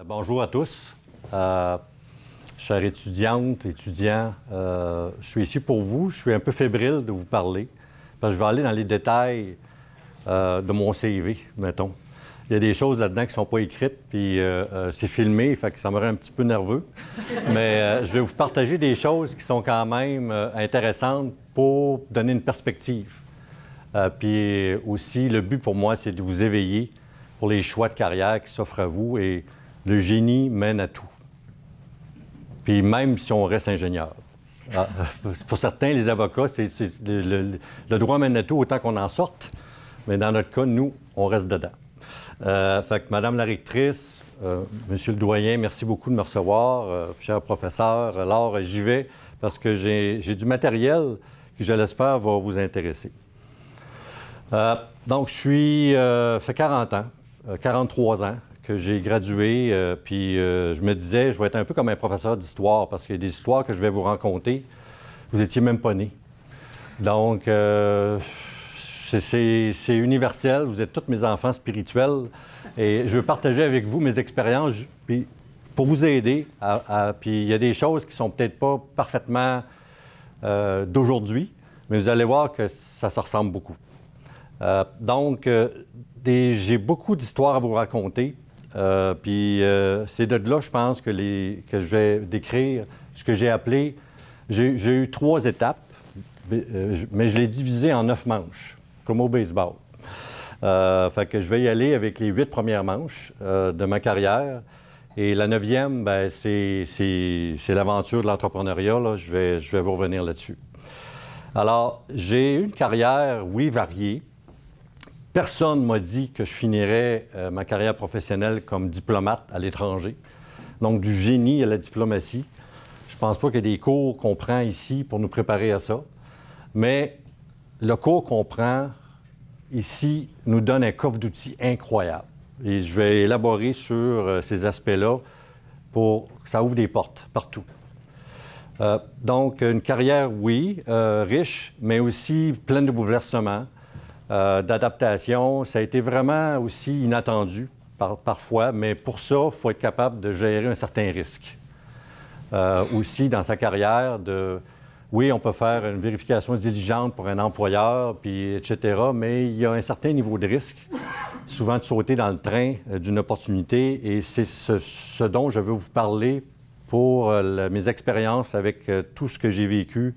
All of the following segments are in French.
Bonjour à tous. Chères étudiantes, étudiants, je suis ici pour vous. Je suis un peu fébrile de vous parler, parce que je vais aller dans les détails de mon CV, mettons. Il y a des choses là-dedans qui ne sont pas écrites, puis c'est filmé, fait que ça me rend un petit peu nerveux. Mais je vais vous partager des choses qui sont quand même intéressantes pour donner une perspective. Puis aussi, le but pour moi, c'est de vous éveiller pour les choix de carrière qui s'offrent à vous. Et le génie mène à tout. Puis même si on reste ingénieur. Pour certains, les avocats, le droit mène à tout autant qu'on en sorte. Mais dans notre cas, nous, on reste dedans. Fait que Madame la rectrice, Monsieur le doyen, merci beaucoup de me recevoir. Cher professeur, alors j'y vais parce que j'ai du matériel qui, je l'espère, va vous intéresser. Donc, fait 40 ans, 43 ans que j'ai gradué, puis je me disais, je vais être un peu comme un professeur d'histoire parce qu'il y a des histoires que je vais vous raconter. Vous n'étiez même pas nés. Donc, c'est universel. Vous êtes tous mes enfants spirituels et je veux partager avec vous mes expériences puis pour vous aider. Puis il y a des choses qui sont peut-être pas parfaitement d'aujourd'hui, mais vous allez voir que ça se ressemble beaucoup. Donc, j'ai beaucoup d'histoires à vous raconter. Puis c'est de là, je pense, que je vais décrire ce que j'ai appelé... J'ai eu 3 étapes, mais je l'ai divisé en 9 manches, comme au baseball. Fait que je vais y aller avec les 8 premières manches de ma carrière. Et la 9e, bien, c'est l'aventure de l'entrepreneuriat. Là. Je vais vous revenir là-dessus. Alors, j'ai eu une carrière, oui, variée. Personne ne m'a dit que je finirais ma carrière professionnelle comme diplomate à l'étranger. Donc, du génie à la diplomatie. Je ne pense pas qu'il y ait des cours qu'on prend ici pour nous préparer à ça. Mais le cours qu'on prend ici nous donne un coffre d'outils incroyable. Et je vais élaborer sur ces aspects-là pour que ça ouvre des portes partout. Donc, une carrière, oui, riche, mais aussi pleine de bouleversements. D'adaptation. Ça a été vraiment aussi inattendu parfois, mais pour ça, il faut être capable de gérer un certain risque. Aussi, dans sa carrière, oui, on peut faire une vérification diligente pour un employeur, puis etc., mais il y a un certain niveau de risque, souvent de sauter dans le train d'une opportunité, et c'est ce dont je veux vous parler pour mes expériences avec tout ce que j'ai vécu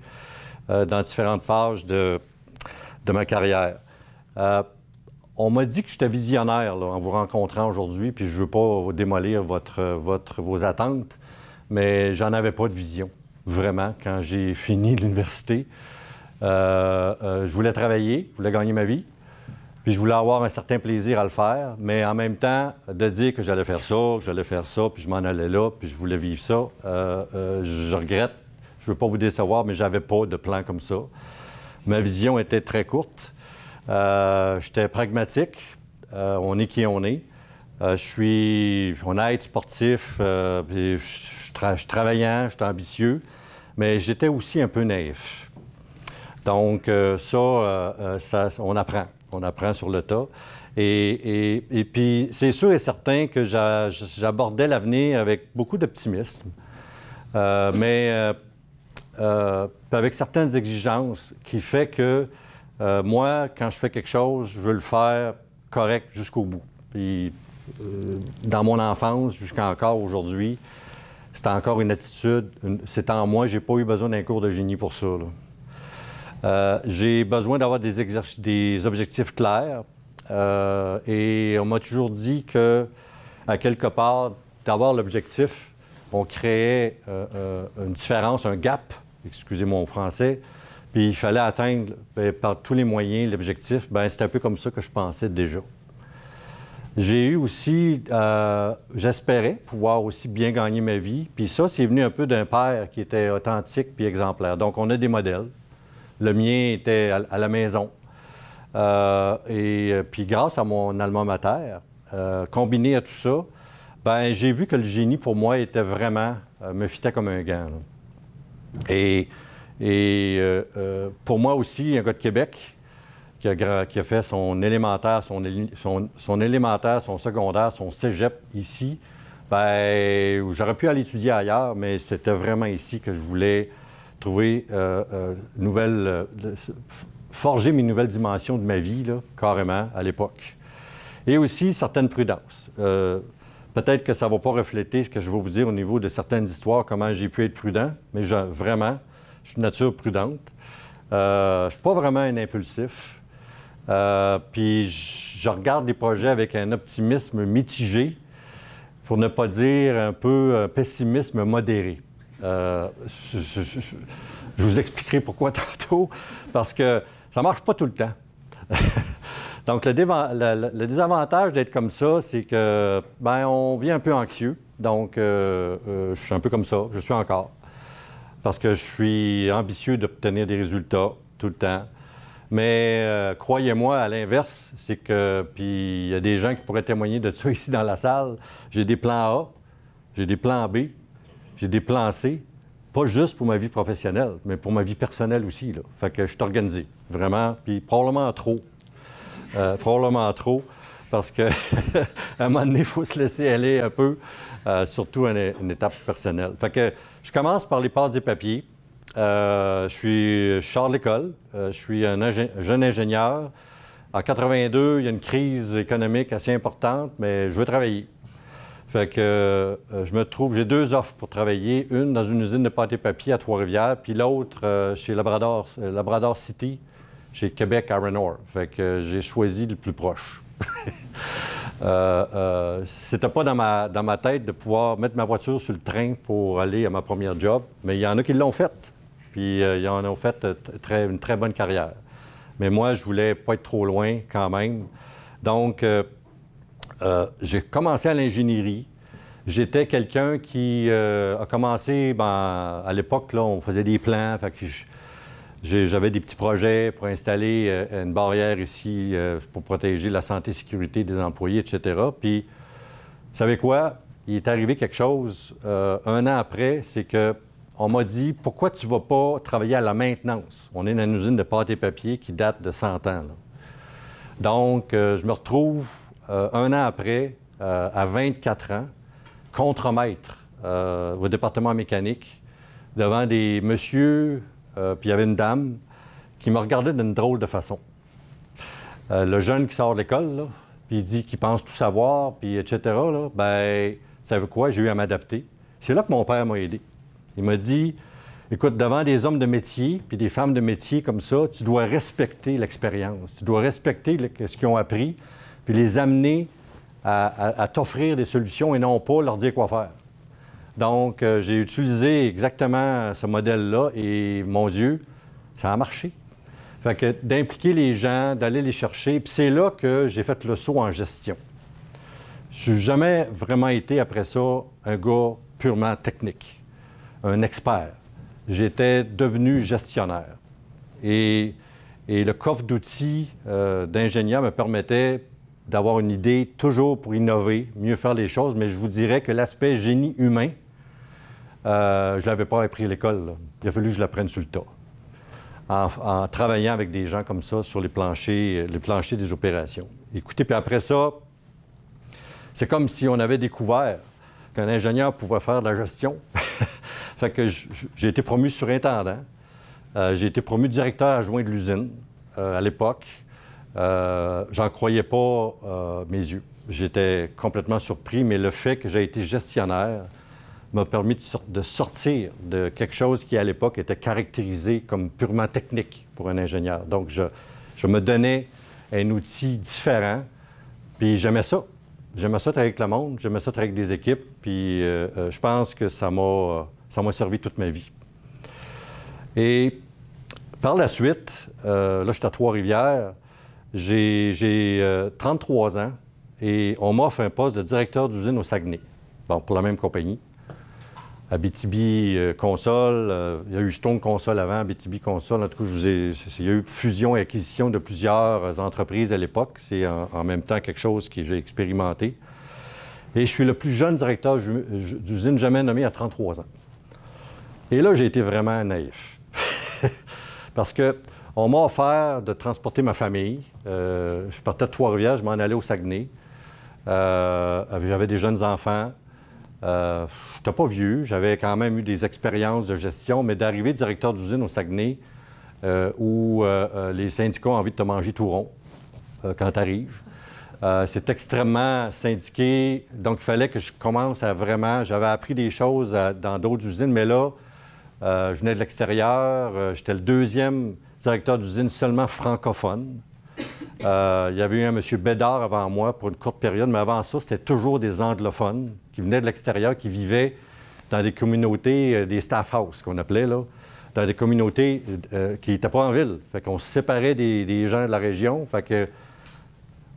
dans différentes phases de ma carrière. On m'a dit que j'étais visionnaire là, en vous rencontrant aujourd'hui, puis je ne veux pas démolir vos attentes, mais j'en avais pas de vision, vraiment, quand j'ai fini l'université. Je voulais travailler, je voulais gagner ma vie, puis je voulais avoir un certain plaisir à le faire, mais en même temps, de dire que j'allais faire ça, puis je m'en allais là, puis je voulais vivre ça, je regrette, je ne veux pas vous décevoir, mais je n'avais pas de plan comme ça. Ma vision était très courte. J'étais pragmatique. On est qui on est. Je suis honnête, sportif, puis je suis travaillant, je suis ambitieux, mais j'étais aussi un peu naïf. Donc, on apprend. On apprend sur le tas. Et puis, c'est sûr et certain que j'abordais l'avenir avec beaucoup d'optimisme, mais avec certaines exigences qui fait que moi, quand je fais quelque chose, je veux le faire correct jusqu'au bout. Puis, dans mon enfance, jusqu'à encore aujourd'hui, c'est encore une attitude. C'est en moi, j'ai pas eu besoin d'un cours de génie pour ça. J'ai besoin d'avoir des objectifs clairs. Et on m'a toujours dit que, à quelque part, d'avoir l'objectif, on créait une différence, un gap, excusez mon français, puis il fallait atteindre par tous les moyens l'objectif. Bien, c'est un peu comme ça que je pensais déjà. J'ai eu aussi, j'espérais pouvoir aussi bien gagner ma vie. Puis ça, c'est venu un peu d'un père qui était authentique puis exemplaire. Donc, on a des modèles. Le mien était à la maison. Puis grâce à mon alma mater, combiné à tout ça, bien, j'ai vu que le génie, pour moi, était vraiment, me fitait comme un gant. Là. Et pour moi aussi, un gars de Québec qui a fait son élémentaire, son élémentaire, son secondaire, son cégep ici, Bien, j'aurais pu aller étudier ailleurs, mais c'était vraiment ici que je voulais trouver forger mes nouvelles dimensions de ma vie, là, carrément, à l'époque. Et aussi certaines prudences. Peut-être que ça ne va pas refléter ce que je vais vous dire au niveau de certaines histoires, comment j'ai pu être prudent, mais vraiment, je suis de nature prudente. Je ne suis pas vraiment un impulsif. Puis je regarde les projets avec un optimisme mitigé, pour ne pas dire un peu un pessimisme modéré. Je vous expliquerai pourquoi tantôt, parce que ça ne marche pas tout le temps. Donc, le désavantage d'être comme ça, c'est que, bien, on vient un peu anxieux. Donc, je suis un peu comme ça, je suis encore. Parce que je suis ambitieux d'obtenir des résultats tout le temps. Mais croyez-moi, à l'inverse, c'est que, puis il y a des gens qui pourraient témoigner de ça ici dans la salle, j'ai des plans A, j'ai des plans B, j'ai des plans C, pas juste pour ma vie professionnelle, mais pour ma vie personnelle aussi, là. Fait que je suis organisé, vraiment, puis probablement trop. Parce qu'à un moment donné, il faut se laisser aller un peu, surtout à une étape personnelle. Fait que je commence par les pâtes et papiers. Je sors de l'école, je suis un jeune ingénieur. En 82, il y a une crise économique assez importante, mais je veux travailler. Fait que j'ai 2 offres pour travailler, une dans une usine de pâte et papier à Trois-Rivières, puis l'autre chez Labrador City, chez Québec Iron Ore. Fait que j'ai choisi le plus proche. C'était pas dans ma tête de pouvoir mettre ma voiture sur le train pour aller à ma première job, mais il y en a qui l'ont fait. Puis ils en ont fait une très bonne carrière. Mais moi, je voulais pas être trop loin quand même. Donc, j'ai commencé à l'ingénierie. J'étais quelqu'un qui a commencé, à l'époque, là, on faisait des plans. Fait que j'avais des petits projets pour installer une barrière ici pour protéger la santé et sécurité des employés, etc. Puis, vous savez quoi? Il est arrivé quelque chose 1 an après, c'est que on m'a dit, pourquoi tu ne vas pas travailler à la maintenance? On est dans une usine de pâte et papier qui date de 100 ans. Là. Donc, je me retrouve 1 an après, à 24 ans, contremaître au département mécanique, devant des messieurs, puis il y avait une dame, qui me regardait d'une drôle de façon. Le jeune qui sort de l'école, là, puis il dit qu'il pense tout savoir, puis etc., là, bien, vous savez quoi? J'ai eu à m'adapter. C'est là que mon père m'a aidé. Il m'a dit, écoute, devant des hommes de métier puis des femmes de métier comme ça, tu dois respecter l'expérience, tu dois respecter ce qu'ils ont appris, puis les amener à t'offrir des solutions et non pas leur dire quoi faire. Donc, j'ai utilisé exactement ce modèle-là et, mon Dieu, ça a marché. Fait que d'impliquer les gens, d'aller les chercher, puis c'est là que j'ai fait le saut en gestion. Je n'ai jamais vraiment été, après ça, un gars purement technique. Un expert. J'étais devenu gestionnaire. Et le coffre d'outils d'ingénieur me permettait d'avoir une idée toujours pour innover, mieux faire les choses, mais je vous dirais que l'aspect génie humain, je ne l'avais pas appris à l'école. Là. Il a fallu que je l'apprenne sur le tas. En travaillant avec des gens comme ça sur les planchers des opérations. Écoutez, puis après ça, c'est comme si on avait découvert qu'un ingénieur pouvait faire de la gestion. Fait que j'ai été promu surintendant. J'ai été promu directeur adjoint de l'usine à l'époque. J'en croyais pas mes yeux. J'étais complètement surpris, mais le fait que j'ai été gestionnaire m'a permis de sortir de quelque chose qui, à l'époque, était caractérisé comme purement technique pour un ingénieur. Donc, je me donnais un outil différent, puis j'aimais ça. J'aimais ça travailler avec le monde, j'aimais ça travailler avec des équipes, puis je pense que ça m'a servi toute ma vie. Et par la suite, là, je suis à Trois-Rivières, j'ai 33 ans et on m'offre un poste de directeur d'usine au Saguenay, bon, pour la même compagnie. Abitibi Console, il y a eu Stone Console avant, Abitibi Console. En tout cas, il y a eu fusion et acquisition de plusieurs entreprises à l'époque. C'est en même temps quelque chose que j'ai expérimenté. Et je suis le plus jeune directeur d'usine jamais nommé à 33 ans. Et là, j'ai été vraiment naïf. Parce qu'on m'a offert de transporter ma famille. Je partais de Trois-Rivières, je m'en allais au Saguenay. J'avais des jeunes enfants. je n'étais pas vieux, j'avais quand même eu des expériences de gestion, mais d'arriver directeur d'usine au Saguenay, où les syndicats ont envie de te manger tout rond quand tu arrives. C'est extrêmement syndiqué, donc il fallait que je commence à vraiment... J'avais appris des choses dans d'autres usines, mais là, je venais de l'extérieur, j'étais le deuxième directeur d'usine seulement francophone. Il y avait eu un M. Bédard avant moi pour une courte période, mais avant ça, c'était toujours des anglophones qui venaient de l'extérieur, qui vivaient dans des communautés, des staff house qu'on appelait, là, dans des communautés qui n'étaient pas en ville. Fait qu'on se séparait des gens de la région. Fait que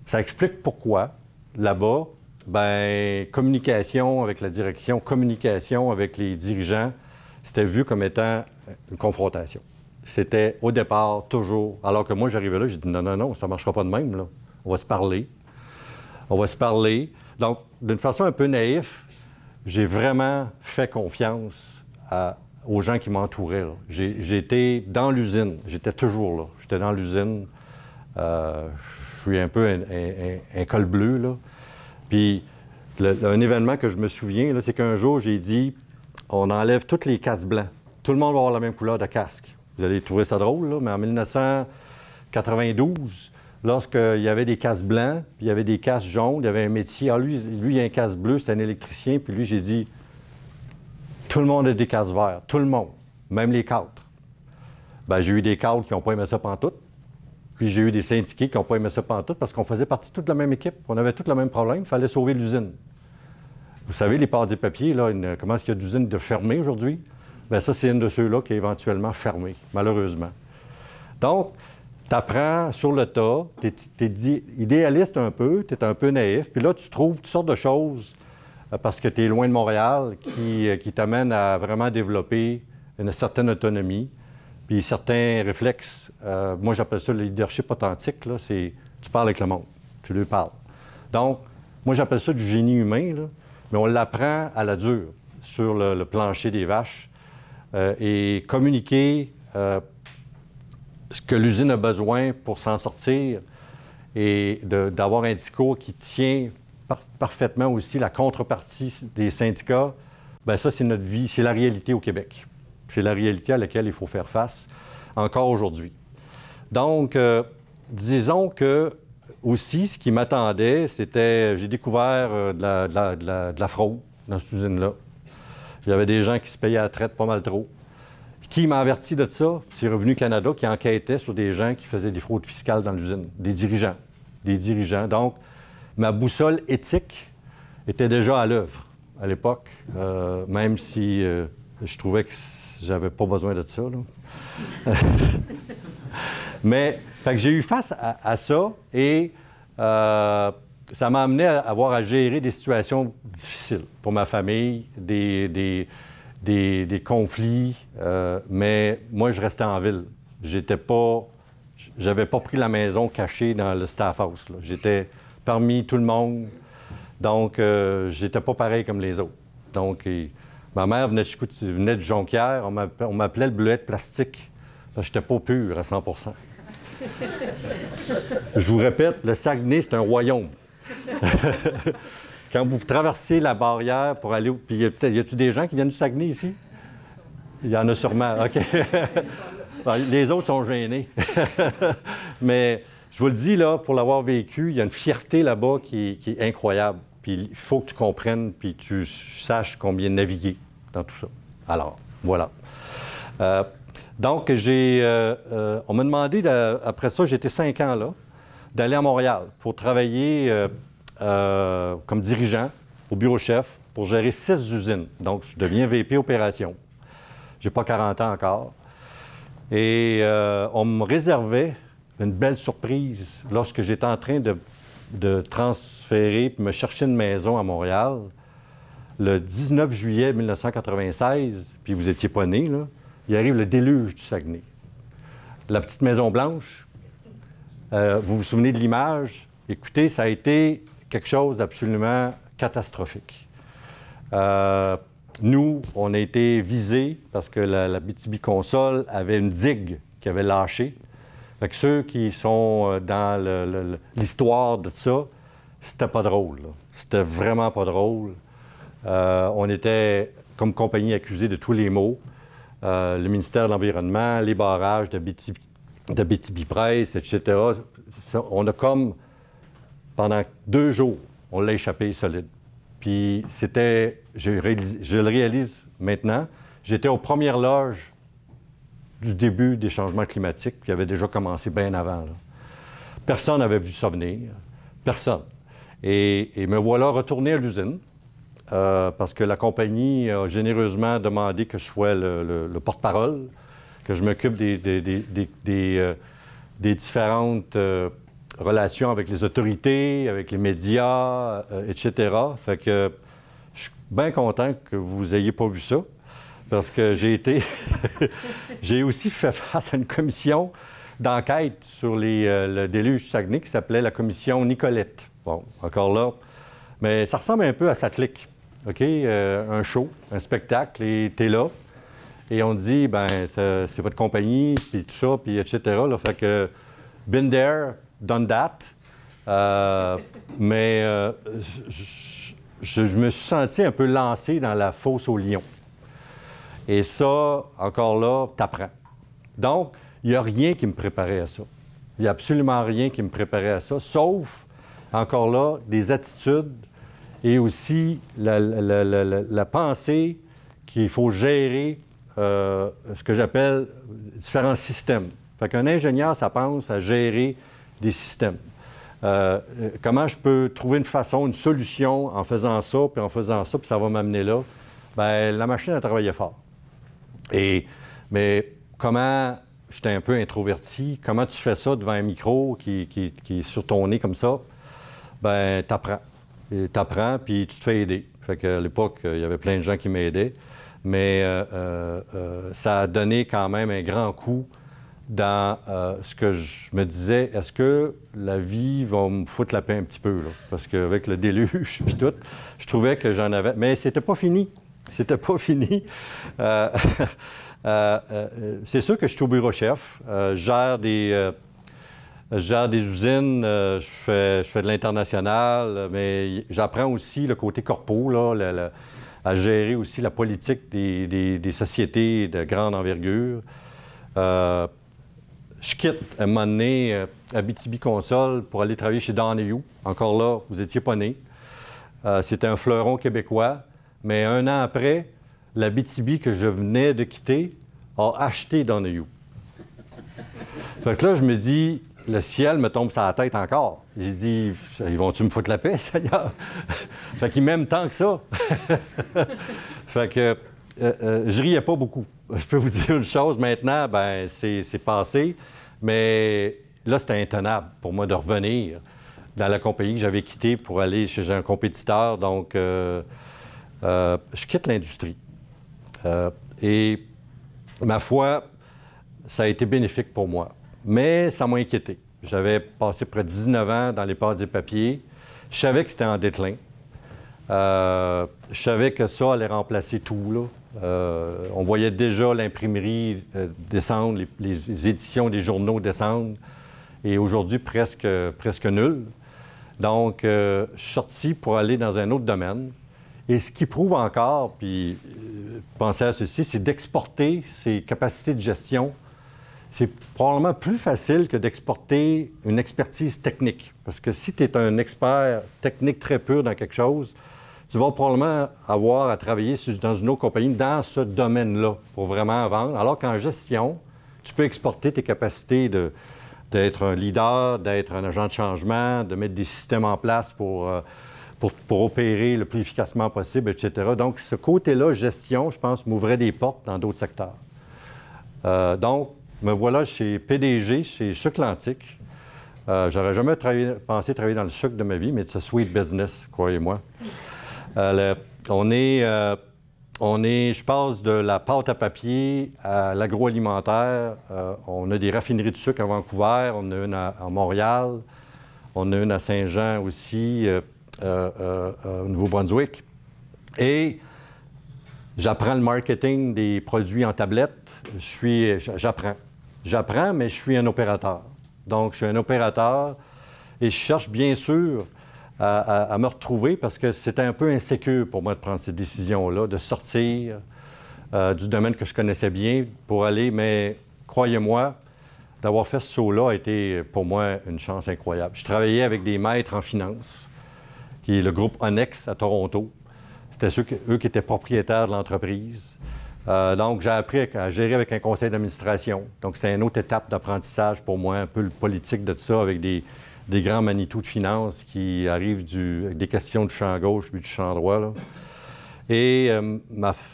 ça explique pourquoi, là-bas, bien, communication avec la direction, communication avec les dirigeants, c'était vu comme étant une confrontation. C'était, au départ, toujours... Alors que moi, j'arrivais là, j'ai dit « Non, non, non, ça ne marchera pas de même, là. On va se parler. On va se parler. » Donc, d'une façon un peu naïve, j'ai vraiment fait confiance aux gens qui m'entouraient. J'étais dans l'usine. J'étais toujours là. J'étais dans l'usine. Je suis un peu un col bleu, là. Puis, un événement que je me souviens, c'est qu'un jour, j'ai dit « On enlève tous les casques blancs. Tout le monde va avoir la même couleur de casque. » Vous allez trouver ça drôle, là, mais en 1992, lorsqu'il y avait des casques blancs, puis il y avait des casques jaunes, il y avait un métier. Alors lui, il a un casque bleu, c'est un électricien, puis lui, j'ai dit tout le monde a des casques verts, tout le monde, même les cadres. Bien, j'ai eu des cadres qui n'ont pas aimé ça pantoute, puis j'ai eu des syndiqués qui n'ont pas aimé ça pantoute parce qu'on faisait partie de toute la même équipe, on avait tous le même problème, il fallait sauver l'usine. Vous savez, les pâtes-papiers, là, comment est-ce qu'il y a d'usines de fermées aujourd'hui? Bien, ça, c'est une de ceux-là qui est éventuellement fermée, malheureusement. Donc, tu apprends sur le tas, tu es idéaliste un peu, tu es un peu naïf, puis là, tu trouves toutes sortes de choses parce que tu es loin de Montréal qui t'amènent à vraiment développer une certaine autonomie, puis certains réflexes. Moi, j'appelle ça le leadership authentique, là, c'est tu parles avec le monde, tu lui parles. Donc, moi, j'appelle ça du génie humain, là, mais on l'apprend à la dure sur le plancher des vaches. Et communiquer ce que l'usine a besoin pour s'en sortir et d'avoir un discours qui tient parfaitement aussi la contrepartie des syndicats, bien ça, c'est notre vie, c'est la réalité au Québec. C'est la réalité à laquelle il faut faire face encore aujourd'hui. Donc, disons que aussi, ce qui m'attendait, c'était, j'ai découvert de la fraude dans cette usine-là. Il y avait des gens qui se payaient à la traite pas mal trop. Qui m'a averti de ça? C'est Revenu Canada qui enquêtait sur des gens qui faisaient des fraudes fiscales dans l'usine, des dirigeants. Des dirigeants. Donc, ma boussole éthique était déjà à l'œuvre à l'époque, même si je trouvais que j'avais pas besoin de ça, là. Mais, fait que j'ai eu face à ça et ça m'a amené à avoir à gérer des situations difficiles pour ma famille, des conflits, mais moi, je restais en ville. J'avais pas pris la maison cachée dans le staff house, là. J'étais parmi tout le monde, donc j'étais pas pareil comme les autres. Donc, ma mère venait de Jonquière, on m'appelait le bleuet de plastique, parce que j'étais pas pur à 100 % Je vous répète, le Saguenay, c'est un royaume. Quand vous traversez la barrière pour aller... Puis y a-t-il des gens qui viennent du Saguenay ici? Il y en a sûrement. OK. Les autres sont gênés. Mais je vous le dis, là, pour l'avoir vécu, il y a une fierté là-bas qui est incroyable. Puis il faut que tu comprennes, puis tu saches combien naviguer dans tout ça. Alors, voilà. Donc, on m'a demandé, après ça, j'étais 5 ans là, d'aller à Montréal pour travailler comme dirigeant au bureau chef pour gérer 6 usines. Donc, je deviens VP Opération. Je n'ai pas 40 ans encore. Et on me réservait une belle surprise lorsque j'étais en train de transférer puis me chercher une maison à Montréal. Le 19 juillet 1996, puis vous n'étiez pas né, là, il arrive le déluge du Saguenay. La petite Maison Blanche, vous vous souvenez de l'image? Écoutez, ça a été quelque chose d'absolument catastrophique. Nous, on a été visés parce que la BTB-Consol avait une digue qui avait lâché. Fait que ceux qui sont dans l'histoire de ça, c'était pas drôle, là. C'était vraiment pas drôle. On était, comme compagnie, accusés de tous les maux. Le ministère de l'Environnement, les barrages d'Abitibi-Presse, etc. On a comme, pendant 2 jours, on l'a échappé solide. Puis c'était, je le réalise maintenant, j'étais aux premières loges du début des changements climatiques, qui avaient déjà commencé bien avant. Là. Personne n'avait vu ça venir. Personne. Et me voilà retourné à l'usine, parce que la compagnie a généreusement demandé que je sois le porte-parole, que je m'occupe des différentes relations avec les autorités, avec les médias, etc. Fait que je suis bien content que vous n'ayez pas vu ça, parce que j'ai aussi fait face à une commission d'enquête sur le déluge Saguenay qui s'appelait la commission Nicolette. Bon, encore là, mais ça ressemble un peu à sa clique, OK? Un show, un spectacle, et t'es là, et on te dit, ben c'est votre compagnie, puis tout ça, puis etc. Là, fait que, been there, done that. Mais je me suis senti un peu lancé dans la fosse au lion. Et ça, encore là, t'apprends. Donc, il n'y a rien qui me préparait à ça. Il n'y a absolument rien qui me préparait à ça, sauf, encore là, des attitudes et aussi la pensée qu'il faut gérer ce que j'appelle différents systèmes. Fait qu'un ingénieur, ça pense à gérer des systèmes. Comment je peux trouver une façon, une solution en faisant ça, puis ça va m'amener là? Bien, la machine a travaillé fort. Mais comment... J'étais un peu introverti. Comment tu fais ça devant un micro qui est sur ton nez comme ça? Bien, t'apprends. T'apprends, puis tu te fais aider. Fait qu'à l'époque, il y avait plein de gens qui m'aidaient. Mais ça a donné quand même un grand coup dans ce que je me disais, est-ce que la vie va me foutre la paix un petit peu, là? Parce qu'avec le déluge puis tout, je trouvais que j'en avais... Mais c'était pas fini. C'était pas fini. C'est sûr que je suis au bureau-chef. Je gère des usines, je fais de l'international, mais j'apprends aussi le côté corpo, là, à gérer aussi la politique des sociétés de grande envergure. Je quitte à un moment donné Abitibi-Consol pour aller travailler chez Donahue. Encore là, vous n'étiez pas né. C'était un fleuron québécois. Mais 1 an après, l'Abitibi que je venais de quitter a acheté Donahue. Fait que là, je me dis, le ciel me tombe sur la tête encore. J'ai dit, ils vont-tu me foutre la paix, Seigneur? Fait qu'ils m'aiment tant que ça. Fait que je riais pas beaucoup. Je peux vous dire une chose, maintenant, ben c'est passé. Mais là, c'était intenable pour moi de revenir dans la compagnie que j'avais quittée pour aller chez un compétiteur. Donc, je quitte l'industrie. Et ma foi, ça a été bénéfique pour moi. Mais ça m'a inquiété. J'avais passé près de 19 ans dans les pâtes et papiers. Je savais que c'était en déclin. Je savais que ça allait remplacer tout, là. On voyait déjà l'imprimerie descendre, les éditions des journaux descendre. Et aujourd'hui, presque nul. Donc, je suis sorti pour aller dans un autre domaine. Et ce qui prouve encore, puis pensez à ceci, c'est d'exporter ses capacités de gestion. C'est probablement plus facile que d'exporter une expertise technique. Parce que si tu es un expert technique très pur dans quelque chose, tu vas probablement avoir à travailler dans une autre compagnie dans ce domaine-là pour vraiment vendre. Alors qu'en gestion, tu peux exporter tes capacités d'être un leader, d'être un agent de changement, de mettre des systèmes en place pour opérer le plus efficacement possible, etc. Donc, ce côté-là, gestion, je pense, m'ouvrait des portes dans d'autres secteurs. Donc, me voilà chez PDG, chez Sucre-Lantique. J'aurais jamais pensé travailler dans le sucre de ma vie, mais c'est sweet business, croyez-moi. Je passe de la pâte à papier à l'agroalimentaire. On a des raffineries de sucre à Vancouver, on a une à Montréal, on a une à Saint-Jean aussi, au Nouveau-Brunswick. Et j'apprends le marketing des produits en tablette. J'apprends, mais je suis un opérateur. Donc, je suis un opérateur et je cherche bien sûr à me retrouver parce que c'était un peu insécure pour moi de prendre cette décision-là, de sortir du domaine que je connaissais bien pour aller, mais croyez-moi, d'avoir fait ce saut-là a été pour moi une chance incroyable. Je travaillais avec des maîtres en finance, qui est le groupe Onex à Toronto. C'était eux qui étaient propriétaires de l'entreprise. Donc, j'ai appris à gérer avec un conseil d'administration. Donc, c'était une autre étape d'apprentissage pour moi, un peu le politique de ça, avec des grands Manitou de finance qui arrivent avec des questions du champ gauche puis du champ droit, là. Et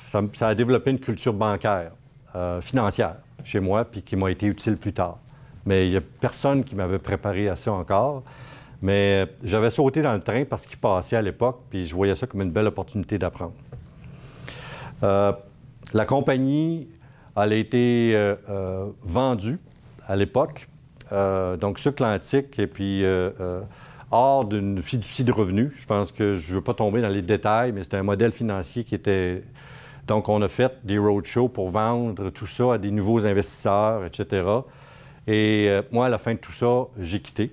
ça a développé une culture bancaire, financière chez moi, puis qui m'a été utile plus tard. Mais il n'y a personne qui m'avait préparé à ça encore. Mais j'avais sauté dans le train parce qu'il passait à l'époque, puis je voyais ça comme une belle opportunité d'apprendre. La compagnie, elle a été vendue à l'époque, donc sur Atlantique, et puis hors d'une fiducie de revenus. Je pense que je ne veux pas tomber dans les détails, mais c'était un modèle financier qui était... Donc, on a fait des roadshows pour vendre tout ça à des nouveaux investisseurs, etc. Et moi, à la fin de tout ça, j'ai quitté.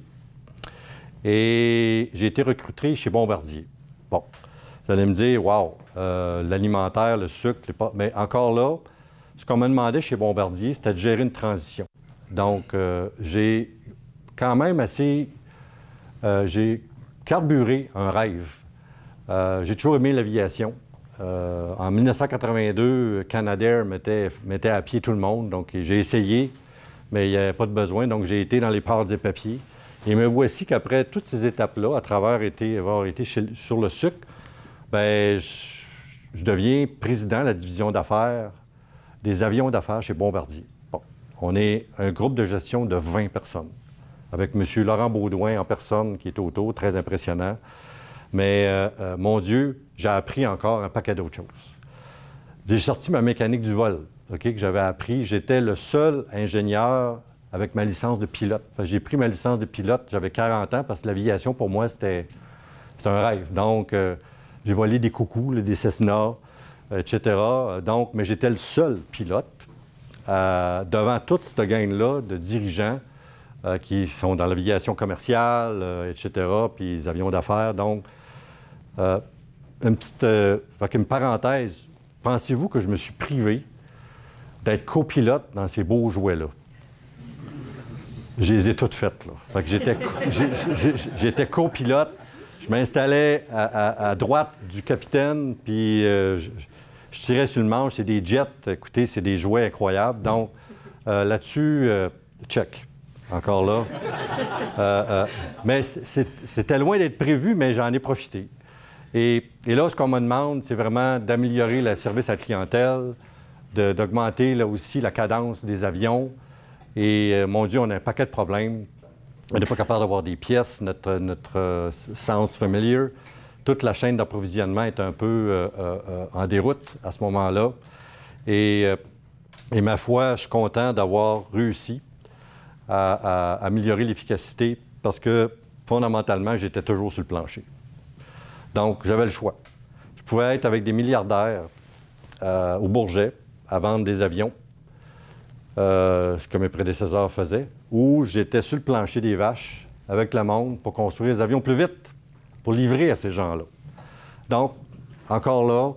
Et j'ai été recruté chez Bombardier. Bon, vous allez me dire, wow, l'alimentaire, le sucre, les pâtes. Mais encore là, ce qu'on m'a demandé chez Bombardier, c'était de gérer une transition. Donc, j'ai quand même j'ai carburé un rêve. J'ai toujours aimé l'aviation. En 1982, Canadair mettait à pied tout le monde. Donc, j'ai essayé, mais il n'y avait pas de besoin. Donc, j'ai été dans les pâtes et papiers. Et me voici qu'après toutes ces étapes-là, à travers avoir été sur le sucre, bien, je deviens président de la division d'affaires des avions d'affaires chez Bombardier. Bon, on est un groupe de gestion de 20 personnes, avec M. Laurent Baudouin en personne, qui est autour, très impressionnant. Mais, mon Dieu, j'ai appris encore un paquet d'autres choses. J'ai sorti ma mécanique du vol, OK, que j'avais appris. J'étais le seul ingénieur avec ma licence de pilote. J'ai pris ma licence de pilote, j'avais 40 ans, parce que l'aviation, pour moi, c'était un rêve. Donc, j'ai volé des coucous, des Cessna, etc. Donc, mais j'étais le seul pilote devant toute cette gang-là de dirigeants qui sont dans l'aviation commerciale, etc., puis les avions d'affaires. Donc, une parenthèse, pensez-vous que je me suis privé d'être copilote dans ces beaux jouets-là? Je les ai toutes faites, là. Fait que j'étais copilote. Je m'installais à droite du capitaine, puis je tirais sur le manche. C'est des jets. Écoutez, c'est des jouets incroyables. Donc, là-dessus, check. Encore là. Mais c'était loin d'être prévu, mais j'en ai profité. Et là, ce qu'on me demande, c'est vraiment d'améliorer le service à la clientèle, d'augmenter là aussi la cadence des avions. Et mon Dieu, on a un paquet de problèmes. On n'est pas capable d'avoir des pièces, notre sounds familiar. Toute la chaîne d'approvisionnement est un peu en déroute à ce moment-là. Et ma foi, je suis content d'avoir réussi à améliorer l'efficacité parce que, fondamentalement, j'étais toujours sur le plancher. Donc, j'avais le choix. Je pouvais être avec des milliardaires au Bourget à vendre des avions, ce que mes prédécesseurs faisaient, ou j'étais sur le plancher des vaches avec le monde pour construire des avions plus vite, pour livrer à ces gens-là. Donc, encore là,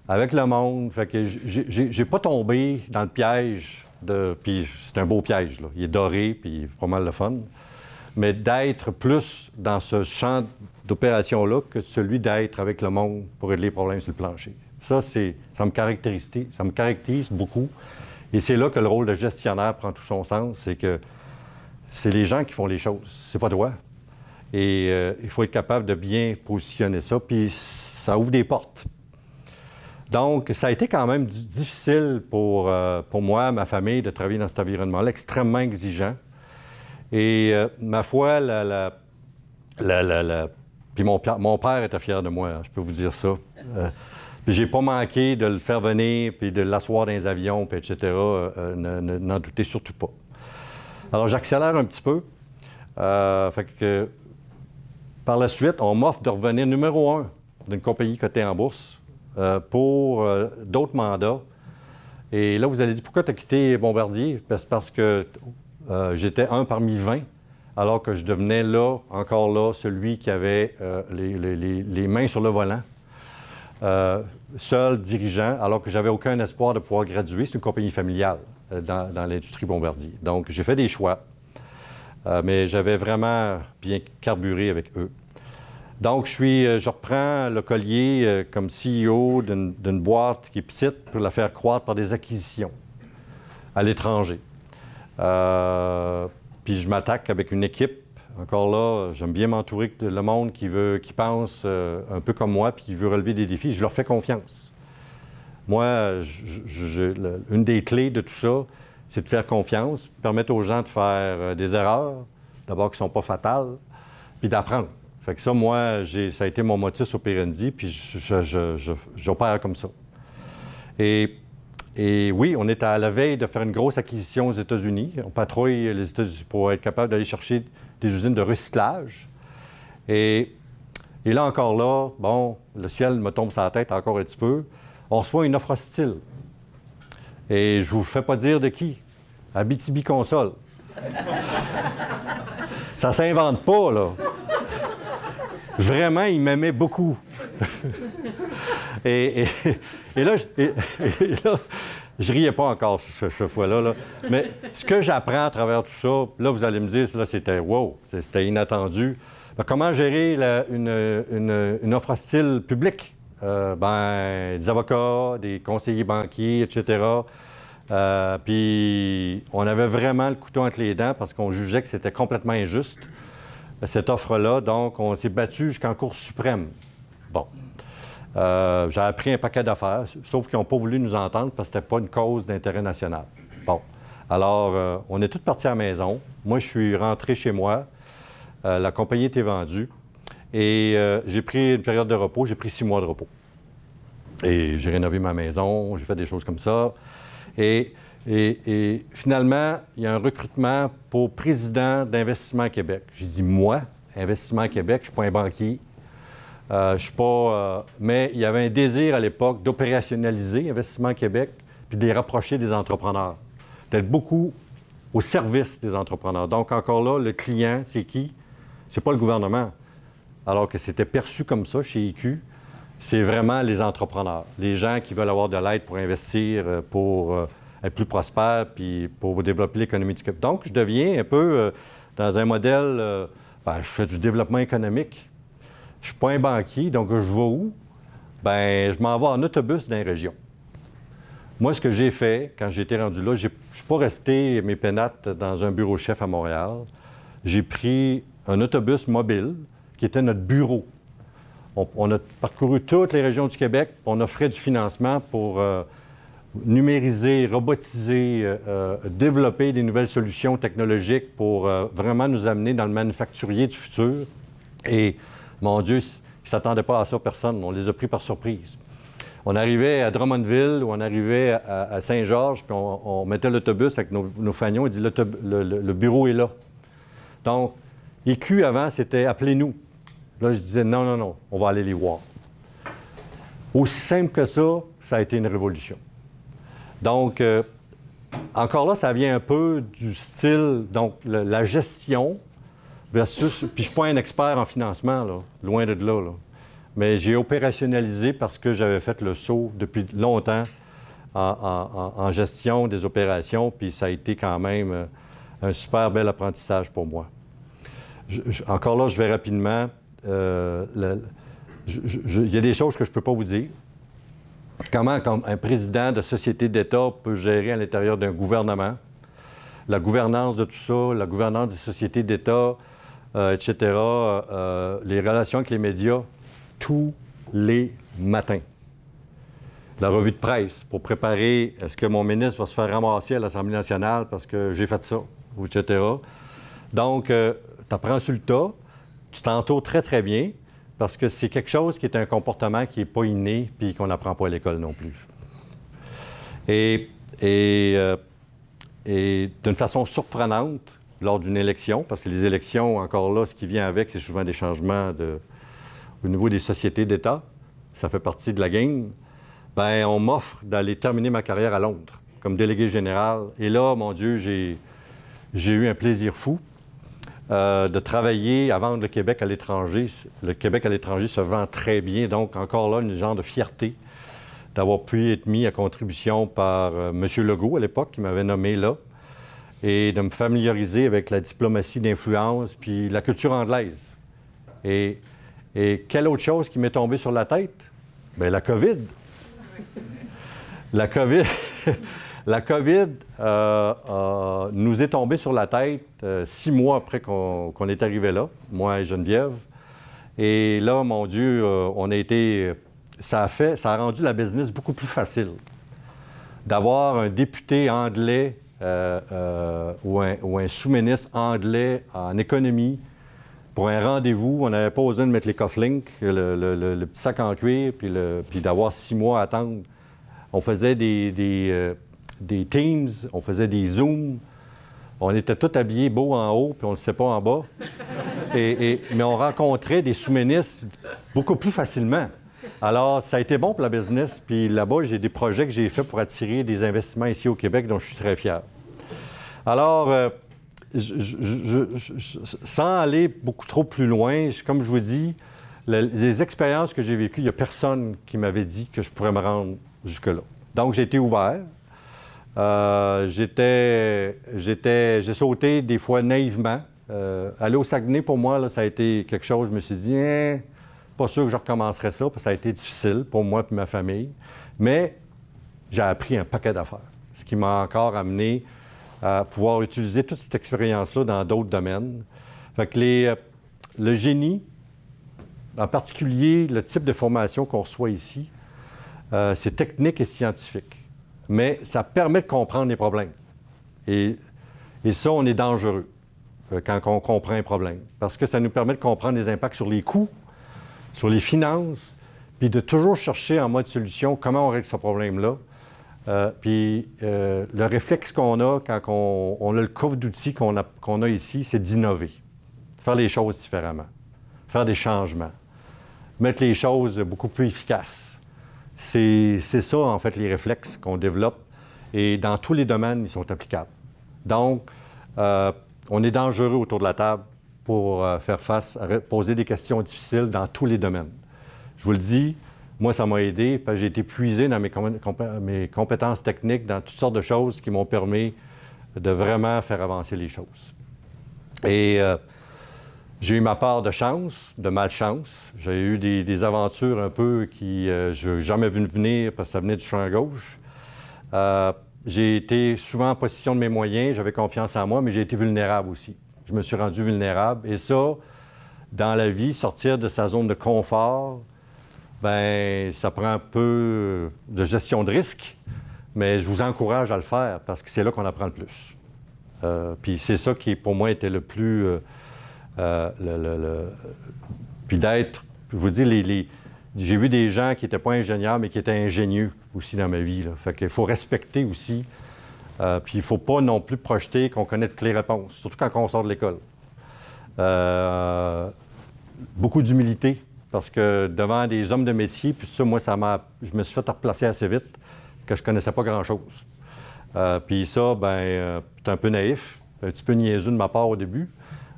avec le monde, fait que j'ai pas tombé dans le piège de... Puis c'est un beau piège, là. Il est doré, puis pas mal le fun. Mais d'être plus dans ce champ d'opération-là que celui d'être avec le monde pour régler les problèmes sur le plancher. Ça me caractérise beaucoup. Et c'est là que le rôle de gestionnaire prend tout son sens. C'est que c'est les gens qui font les choses. C'est pas toi. Et il faut être capable de bien positionner ça. Puis ça ouvre des portes. Donc, ça a été quand même difficile pour moi, ma famille, de travailler dans cet environnement-là, extrêmement exigeant. Et ma foi, puis mon père était fier de moi, hein, je peux vous dire ça. Puis j'ai pas manqué de le faire venir, puis de l'asseoir dans les avions, puis etc. N'en doutez surtout pas. Alors, j'accélère un petit peu. Fait que, par la suite, on m'offre de revenir numéro 1 d'une compagnie cotée en bourse pour d'autres mandats. Et là, vous allez dire, pourquoi tu as quitté Bombardier? C'est parce que j'étais un parmi 20 alors que je devenais là, encore là, celui qui avait les mains sur le volant. Seul dirigeant, alors que j'avais aucun espoir de pouvoir graduer. C'est une compagnie familiale dans l'industrie Bombardier. Donc, j'ai fait des choix, mais j'avais vraiment bien carburé avec eux. Donc, je reprends le collier comme CEO d'une boîte qui est petite pour la faire croître par des acquisitions à l'étranger. Puis je m'attaque avec une équipe. Encore là, j'aime bien m'entourer de le monde qui pense un peu comme moi puis qui veut relever des défis. Je leur fais confiance. Moi, une des clés de tout ça, c'est de faire confiance, permettre aux gens de faire des erreurs, d'abord qui ne sont pas fatales, puis d'apprendre. Fait que ça, moi, ça a été mon motus operandi, puis j'opère comme ça. Et oui, on est à la veille de faire une grosse acquisition aux États-Unis. On patrouille les États-Unis pour être capable d'aller chercher des usines de recyclage. Et là, encore là, bon, le ciel me tombe sur la tête encore un petit peu. On reçoit une offre hostile. Et je vous fais pas dire de qui. Abitibi Console. Ça s'invente pas, là. Vraiment, il m'aimait beaucoup. et là, je riais pas encore cette fois-là. Là. Mais ce que j'apprends à travers tout ça, là, vous allez me dire, là, c'était wow, c'était inattendu. Ben, comment gérer une offre hostile publique? Des avocats, des conseillers banquiers, etc. Puis on avait vraiment le couteau entre les dents parce qu'on jugeait que c'était complètement injuste, cette offre-là. Donc, on s'est battu jusqu'en Cour suprême. Bon. J'ai appris un paquet d'affaires, sauf qu'ils n'ont pas voulu nous entendre parce que ce n'était pas une cause d'intérêt national. Bon. Alors, on est tous partis à la maison. Moi, je suis rentré chez moi. La compagnie était vendue. Et j'ai pris une période de repos. J'ai pris 6 mois de repos. Et j'ai rénové ma maison. J'ai fait des choses comme ça. Et finalement, il y a un recrutement pour président d'Investissement Québec. J'ai dit, moi, Investissement Québec, je ne suis pas un banquier. Je suis pas... mais il y avait un désir à l'époque d'opérationnaliser Investissement Québec puis de les rapprocher des entrepreneurs, d'être beaucoup au service des entrepreneurs. Donc, encore là, le client, c'est qui? C'est pas le gouvernement. Alors que c'était perçu comme ça chez IQ, c'est vraiment les entrepreneurs, les gens qui veulent avoir de l'aide pour investir, pour être plus prospères puis pour développer l'économie du Québec. Donc, je deviens un peu dans un modèle... je fais du développement économique. Je ne suis pas un banquier, donc je vais où? Bien, je m'en vais en autobus dans les régions. Moi, ce que j'ai fait, quand j'ai été rendu là, je ne suis pas resté mes pénates dans un bureau chef à Montréal. J'ai pris un autobus mobile qui était notre bureau. On a parcouru toutes les régions du Québec. On offrait du financement pour numériser, robotiser, développer des nouvelles solutions technologiques pour vraiment nous amener dans le manufacturier du futur. Et, mon Dieu, ils ne s'attendaient pas à ça, personne. On les a pris par surprise. On arrivait à Drummondville ou on arrivait à Saint-Georges, puis on mettait l'autobus avec nos fanions et dit le bureau est là. Donc, IQ avant, c'était appelez-nous. Là, je disais non, on va aller les voir. Aussi simple que ça a été une révolution. Donc, encore là, ça vient un peu du style, donc la gestion versus... Puis je ne suis pas un expert en financement, là, loin de là, là. Mais j'ai opérationnalisé parce que j'avais fait le saut depuis longtemps en gestion des opérations, puis ça a été quand même un super bel apprentissage pour moi. Encore là, je vais rapidement. Il y a des choses que je ne peux pas vous dire. Comment comme un président de société d'État peut gérer à l'intérieur d'un gouvernement, la gouvernance de tout ça, la gouvernance des sociétés d'État, etc., les relations avec les médias, tous les matins. La revue de presse pour préparer est-ce que mon ministre va se faire ramasser à l'Assemblée nationale parce que j'ai fait ça, etc. Donc, tu apprends sur le tas, tu t'entoures très, très bien parce que c'est quelque chose qui est un comportement qui n'est pas inné puis qu'on n'apprend pas à l'école non plus. Et d'une façon surprenante, lors d'une élection, parce que les élections, encore là, ce qui vient avec, c'est souvent des changements au niveau des sociétés d'État. Ça fait partie de la game. Bien, on m'offre d'aller terminer ma carrière à Londres comme délégué général. Et là, mon Dieu, j'ai eu un plaisir fou. de travailler à vendre le Québec à l'étranger. Le Québec à l'étranger se vend très bien, donc encore là, une genre de fierté d'avoir pu être mis à contribution par M. Legault à l'époque, qui m'avait nommé là, et de me familiariser avec la diplomatie d'influence puis la culture anglaise. Et quelle autre chose qui m'est tombée sur la tête? Bien, la COVID. La COVID, la COVID nous est tombée sur la tête 6 mois après qu'on est arrivé là, moi et Geneviève. Et là, mon Dieu, on a été... Ça a rendu la business beaucoup plus facile. D'avoir un député anglais ou un sous-ministre anglais en économie pour un rendez-vous, on n'avait pas besoin de mettre les cufflinks, le petit sac en cuir, puis d'avoir 6 mois à attendre. On faisait des Teams, on faisait des Zooms. On était tous habillés beaux en haut, puis on ne le sait pas en bas. Mais on rencontrait des sous-ministres beaucoup plus facilement. Alors, ça a été bon pour la business. Puis là-bas, j'ai des projets que j'ai faits pour attirer des investissements ici au Québec, dont je suis très fier. Alors, sans aller beaucoup trop plus loin, comme je vous dis, les expériences que j'ai vécues, il n'y a personne qui m'avait dit que je pourrais me rendre jusque-là. Donc, j'ai été ouvert. J'ai sauté des fois naïvement. Aller au Saguenay, pour moi, là, ça a été quelque chose, je me suis dit, pas sûr que je recommencerais ça, parce que ça a été difficile pour moi et ma famille. Mais j'ai appris un paquet d'affaires, ce qui m'a encore amené à pouvoir utiliser toute cette expérience-là dans d'autres domaines. Fait que le génie, en particulier le type de formation qu'on reçoit ici, c'est technique et scientifique. Mais ça permet de comprendre les problèmes. Et ça, on est dangereux quand on comprend un problème. Parce que ça nous permet de comprendre les impacts sur les coûts, sur les finances, puis de toujours chercher en mode solution comment on règle ce problème-là. Puis le réflexe qu'on a quand on a le coffre d'outils qu'on a ici, c'est d'innover, faire les choses différemment, faire des changements, mettre les choses beaucoup plus efficaces. C'est ça, en fait, les réflexes qu'on développe. Et dans tous les domaines, ils sont applicables. Donc, on est dangereux autour de la table pour faire face, poser des questions difficiles dans tous les domaines. Je vous le dis, moi, ça m'a aidé, parce que j'ai été puisé dans mes compétences techniques, dans toutes sortes de choses qui m'ont permis de vraiment faire avancer les choses. Et j'ai eu ma part de chance, de malchance. J'ai eu des aventures un peu qui je n'ai jamais vu venir, parce que ça venait du champ gauche. J'ai été souvent en possession de mes moyens, j'avais confiance en moi, mais j'ai été vulnérable aussi. Je me suis rendu vulnérable. Et ça, dans la vie, sortir de sa zone de confort, bien, ça prend un peu de gestion de risque, mais je vous encourage à le faire parce que c'est là qu'on apprend le plus. Puis c'est ça qui, pour moi, était le plus... Puis d'être... Je vous dis, j'ai vu des gens qui n'étaient pas ingénieurs, mais qui étaient ingénieux aussi dans ma vie, là. Fait qu'il faut respecter aussi. Puis il ne faut pas non plus projeter qu'on connaît toutes les réponses, surtout quand on sort de l'école. Beaucoup d'humilité, parce que devant des hommes de métier, puis ça, moi, je me suis fait replacer assez vite, que je ne connaissais pas grand-chose. Puis ça, bien, c'est un peu naïf, un petit peu niaiseux de ma part au début,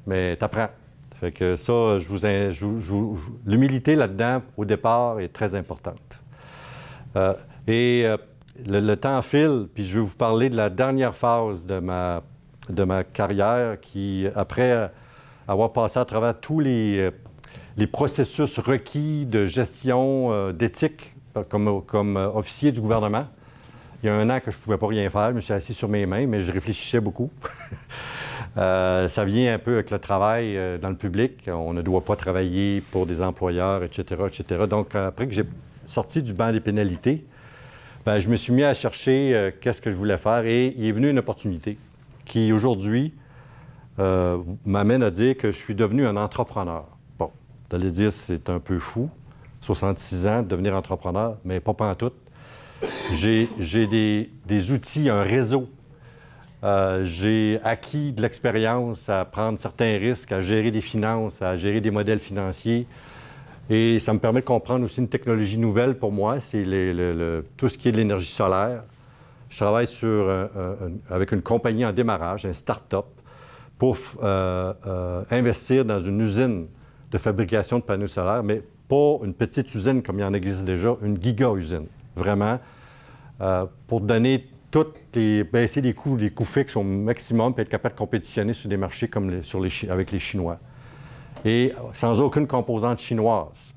mais t'apprends. Fait que ça, l'humilité là-dedans, au départ, est très importante. Le temps file, puis je vais vous parler de la dernière phase de ma carrière qui, après avoir passé à travers tous les processus requis de gestion d'éthique comme officier du gouvernement, il y a 1 an que je ne pouvais pas rien faire, je me suis assis sur mes mains, mais je réfléchissais beaucoup. Ça vient un peu avec le travail dans le public. On ne doit pas travailler pour des employeurs, etc., etc. Donc, après que j'ai sorti du banc des pénalités, bien, je me suis mis à chercher qu'est-ce que je voulais faire et il est venu une opportunité qui, aujourd'hui, m'amène à dire que je suis devenu un entrepreneur. Bon, vous allez dire c'est un peu fou, 66 ans, de devenir entrepreneur, mais pas pantoute. J'ai des outils, un réseau. J'ai acquis de l'expérience à prendre certains risques, à gérer des finances, à gérer des modèles financiers. Et ça me permet de comprendre aussi une technologie nouvelle pour moi, c'est tout ce qui est de l'énergie solaire. Je travaille avec une compagnie en démarrage, un start-up, pour investir dans une usine de fabrication de panneaux solaires, mais pas une petite usine comme il en existe déjà, une giga-usine, vraiment, pour donner baisser les coûts fixes au maximum et être capable de compétitionner sur des marchés comme avec les Chinois. Et sans aucune composante chinoise.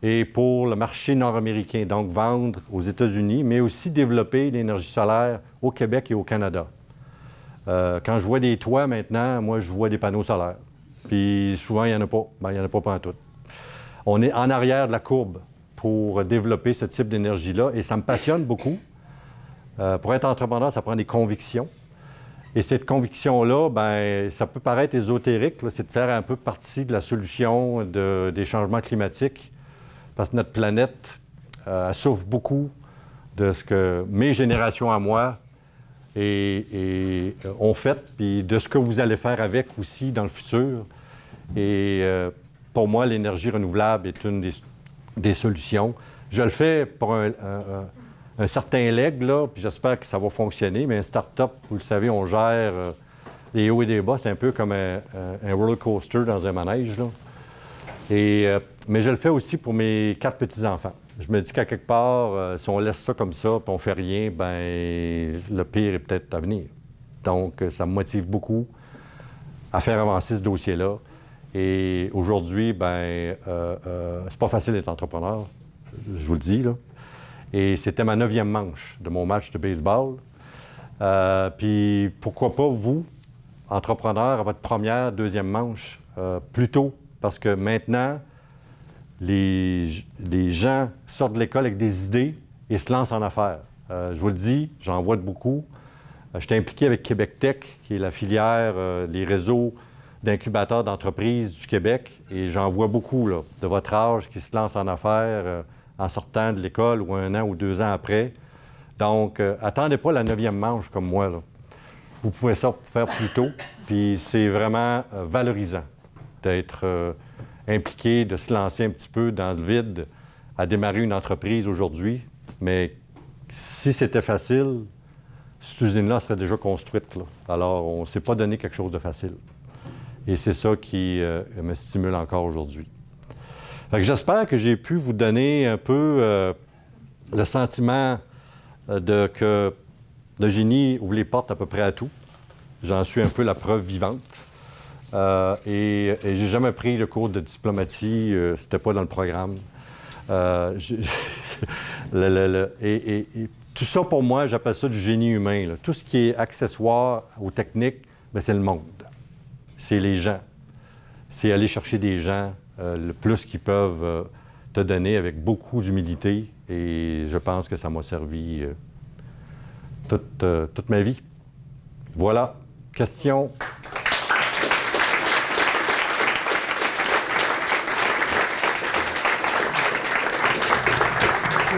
Et pour le marché nord-américain, donc vendre aux États-Unis, mais aussi développer l'énergie solaire au Québec et au Canada. Quand je vois des toits maintenant, moi, je vois des panneaux solaires. Puis souvent, il n'y en a pas. Bien, il n'y en a pas pantoute. On est en arrière de la courbe pour développer ce type d'énergie-là et ça me passionne beaucoup. Pour être entrepreneur, ça prend des convictions. Et cette conviction-là, bien, ça peut paraître ésotérique, c'est de faire un peu partie de la solution des changements climatiques. Parce que notre planète souffre beaucoup de ce que mes générations à moi ont fait, puis de ce que vous allez faire avec aussi dans le futur. Et pour moi, l'énergie renouvelable est une des solutions. Je le fais pour un certain leg, là, puis j'espère que ça va fonctionner, mais un start-up, vous le savez, on gère les hauts et les bas. C'est un peu comme un roller coaster dans un manège, là. Mais je le fais aussi pour mes 4 petits-enfants. Je me dis qu'à quelque part, si on laisse ça comme ça, puis on fait rien, bien, le pire est peut-être à venir. Donc, ça me motive beaucoup à faire avancer ce dossier-là. Et aujourd'hui, bien, c'est pas facile d'être entrepreneur, je vous le dis, là. Et c'était ma 9e manche de mon match de baseball. Puis, pourquoi pas, vous, entrepreneur, à votre première, 2e manche, plus tôt? Parce que maintenant, les gens sortent de l'école avec des idées et se lancent en affaires. Je vous le dis, j'en vois de beaucoup. J'étais impliqué avec Québec Tech, qui est la filière, les réseaux d'incubateurs d'entreprises du Québec. Et j'en vois beaucoup, là, de votre âge, qui se lancent en affaires en sortant de l'école ou 1 an ou 2 ans après. Donc, attendez pas la 9e manche comme moi, là. Vous pouvez ça faire plus tôt. Puis c'est vraiment valorisant d'être impliqué, de se lancer un petit peu dans le vide, à démarrer une entreprise aujourd'hui. Mais si c'était facile, cette usine-là serait déjà construite, là. Alors, on ne s'est pas donné quelque chose de facile. Et c'est ça qui me stimule encore aujourd'hui. J'espère que j'ai pu vous donner un peu le sentiment que le génie ouvre les portes à peu près à tout. J'en suis un peu la preuve vivante. Et j'ai jamais pris le cours de diplomatie, c'était pas dans le programme. Et tout ça, pour moi, j'appelle ça du génie humain, là. Tout ce qui est accessoire aux techniques, bien, c'est le monde. C'est les gens. C'est aller chercher des gens le plus qu'ils peuvent te donner avec beaucoup d'humilité. Et je pense que ça m'a servi toute ma vie. Voilà. Question?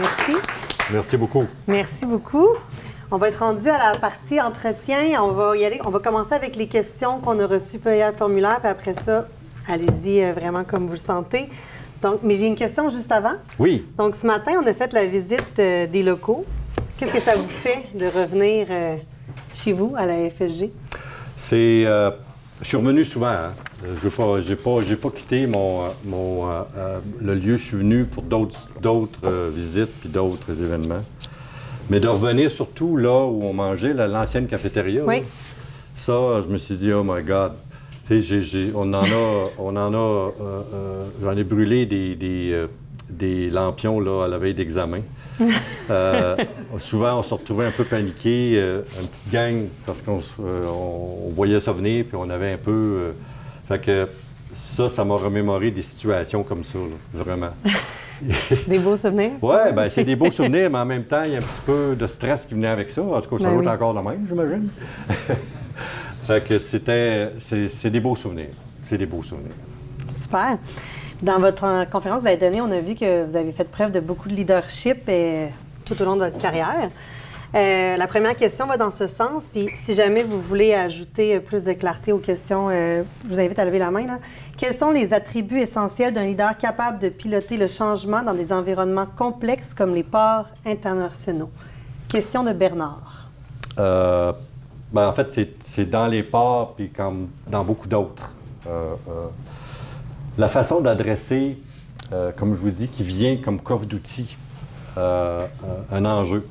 Merci. Merci beaucoup. Merci beaucoup. On va être rendu à la partie entretien. On va y aller. On va commencer avec les questions qu'on a reçues via le formulaire, puis après ça, allez-y vraiment comme vous le sentez. Donc, mais j'ai une question juste avant. Oui. Donc, ce matin, on a fait la visite des locaux. Qu'est-ce que ça vous fait de revenir chez vous, à la FSG? C'est... je suis revenu souvent, hein. J'ai pas quitté le lieu. Je suis venu pour d'autres visites puis d'autres événements. Mais de revenir surtout là où on mangeait, l'ancienne cafétéria. Oui. Là, ça, je me suis dit, oh my God. Tu sais, j'en ai brûlé des lampions là, à la veille d'examen. Souvent, on se retrouvait un peu paniqués, une petite gang, parce qu'on voyait ça venir, puis on avait un peu... fait que ça m'a remémoré des situations comme ça, là, vraiment. Des beaux souvenirs? Oui, bien, c'est des beaux souvenirs, mais en même temps, il y a un petit peu de stress qui venait avec ça. En tout cas, ça doit être encore le même, j'imagine. Fait que c'est des beaux souvenirs. C'est des beaux souvenirs. Super. Dans votre conférence que vous avez donnée, on a vu que vous avez fait preuve de beaucoup de leadership tout au long de votre carrière. La première question va dans ce sens. Puis si jamais vous voulez ajouter plus de clarté aux questions, je vous invite à lever la main, là. Quels sont les attributs essentiels d'un leader capable de piloter le changement dans des environnements complexes comme les ports internationaux? Question de Bernard. Ben, en fait, c'est dans les ports, puis comme dans beaucoup d'autres. La façon d'adresser, comme je vous dis, qui vient comme coffre d'outils, un enjeu.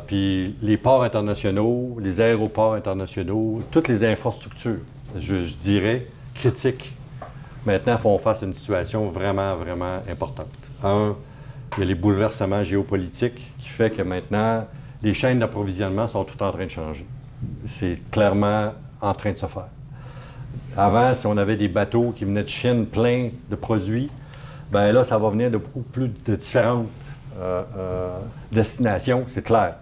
Puis les ports internationaux, les aéroports internationaux, toutes les infrastructures, je dirais, critiques, maintenant font face à une situation vraiment, vraiment importante. Un, il y a les bouleversements géopolitiques qui fait que maintenant, les chaînes d'approvisionnement sont toutes en train de changer. C'est clairement en train de se faire. Avant, si on avait des bateaux qui venaient de Chine pleins de produits, bien là, ça va venir de beaucoup plus de différentes destinations, c'est clair.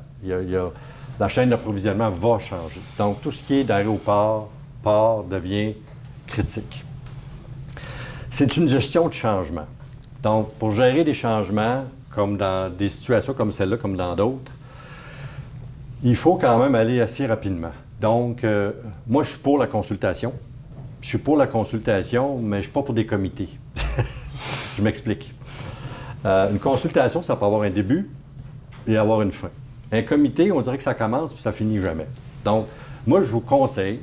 La chaîne d'approvisionnement va changer. Donc, tout ce qui est d'aéroport, port devient critique. C'est une gestion de changement. Donc, pour gérer des changements, comme dans des situations comme celle-là, comme dans d'autres, il faut quand même aller assez rapidement. Donc, moi, je suis pour la consultation. Je suis pour la consultation, mais je ne suis pas pour des comités. Je m'explique. Une consultation, ça peut avoir un début et avoir une fin. Un comité, on dirait que ça commence puis ça finit jamais. Donc, moi, je vous conseille,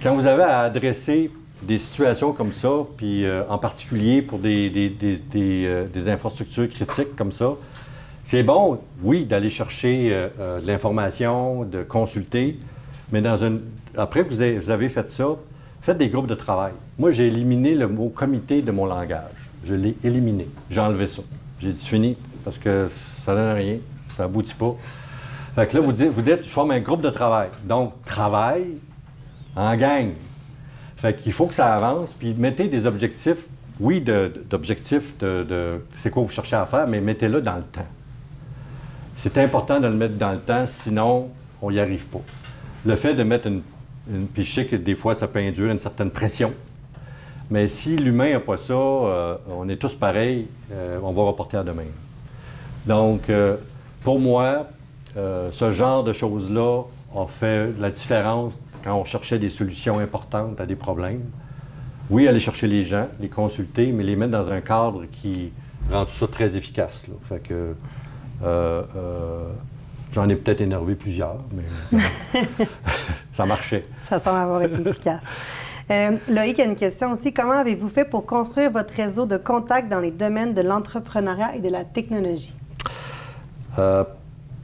quand vous avez à adresser des situations comme ça, puis en particulier pour des infrastructures critiques comme ça, c'est bon, oui, d'aller chercher de l'information, de consulter, mais après que vous avez fait ça, faites des groupes de travail. Moi, j'ai éliminé le mot comité de mon langage. Je l'ai éliminé. J'ai enlevé ça. J'ai dit fini parce que ça ne donne rien, ça n'aboutit pas. Fait que là, vous dites, je forme un groupe de travail. Donc, travail en gang. Fait qu'il faut que ça avance, puis mettez des objectifs, oui, d'objectifs, c'est quoi vous cherchez à faire, mais mettez-le dans le temps. C'est important de le mettre dans le temps, sinon, on n'y arrive pas. Le fait de mettre puis je sais que des fois, ça peut induire une certaine pression. Mais si l'humain n'a pas ça, on est tous pareils, on va reporter à demain. Donc, pour moi, ce genre de choses-là a fait la différence quand on cherchait des solutions importantes à des problèmes. Oui, aller chercher les gens, les consulter, mais les mettre dans un cadre qui rend tout ça très efficace, là. Fait que j'en ai peut-être énervé plusieurs, mais ça marchait. Ça semble avoir été efficace. Loïc a une question aussi. Comment avez-vous fait pour construire votre réseau de contacts dans les domaines de l'entrepreneuriat et de la technologie?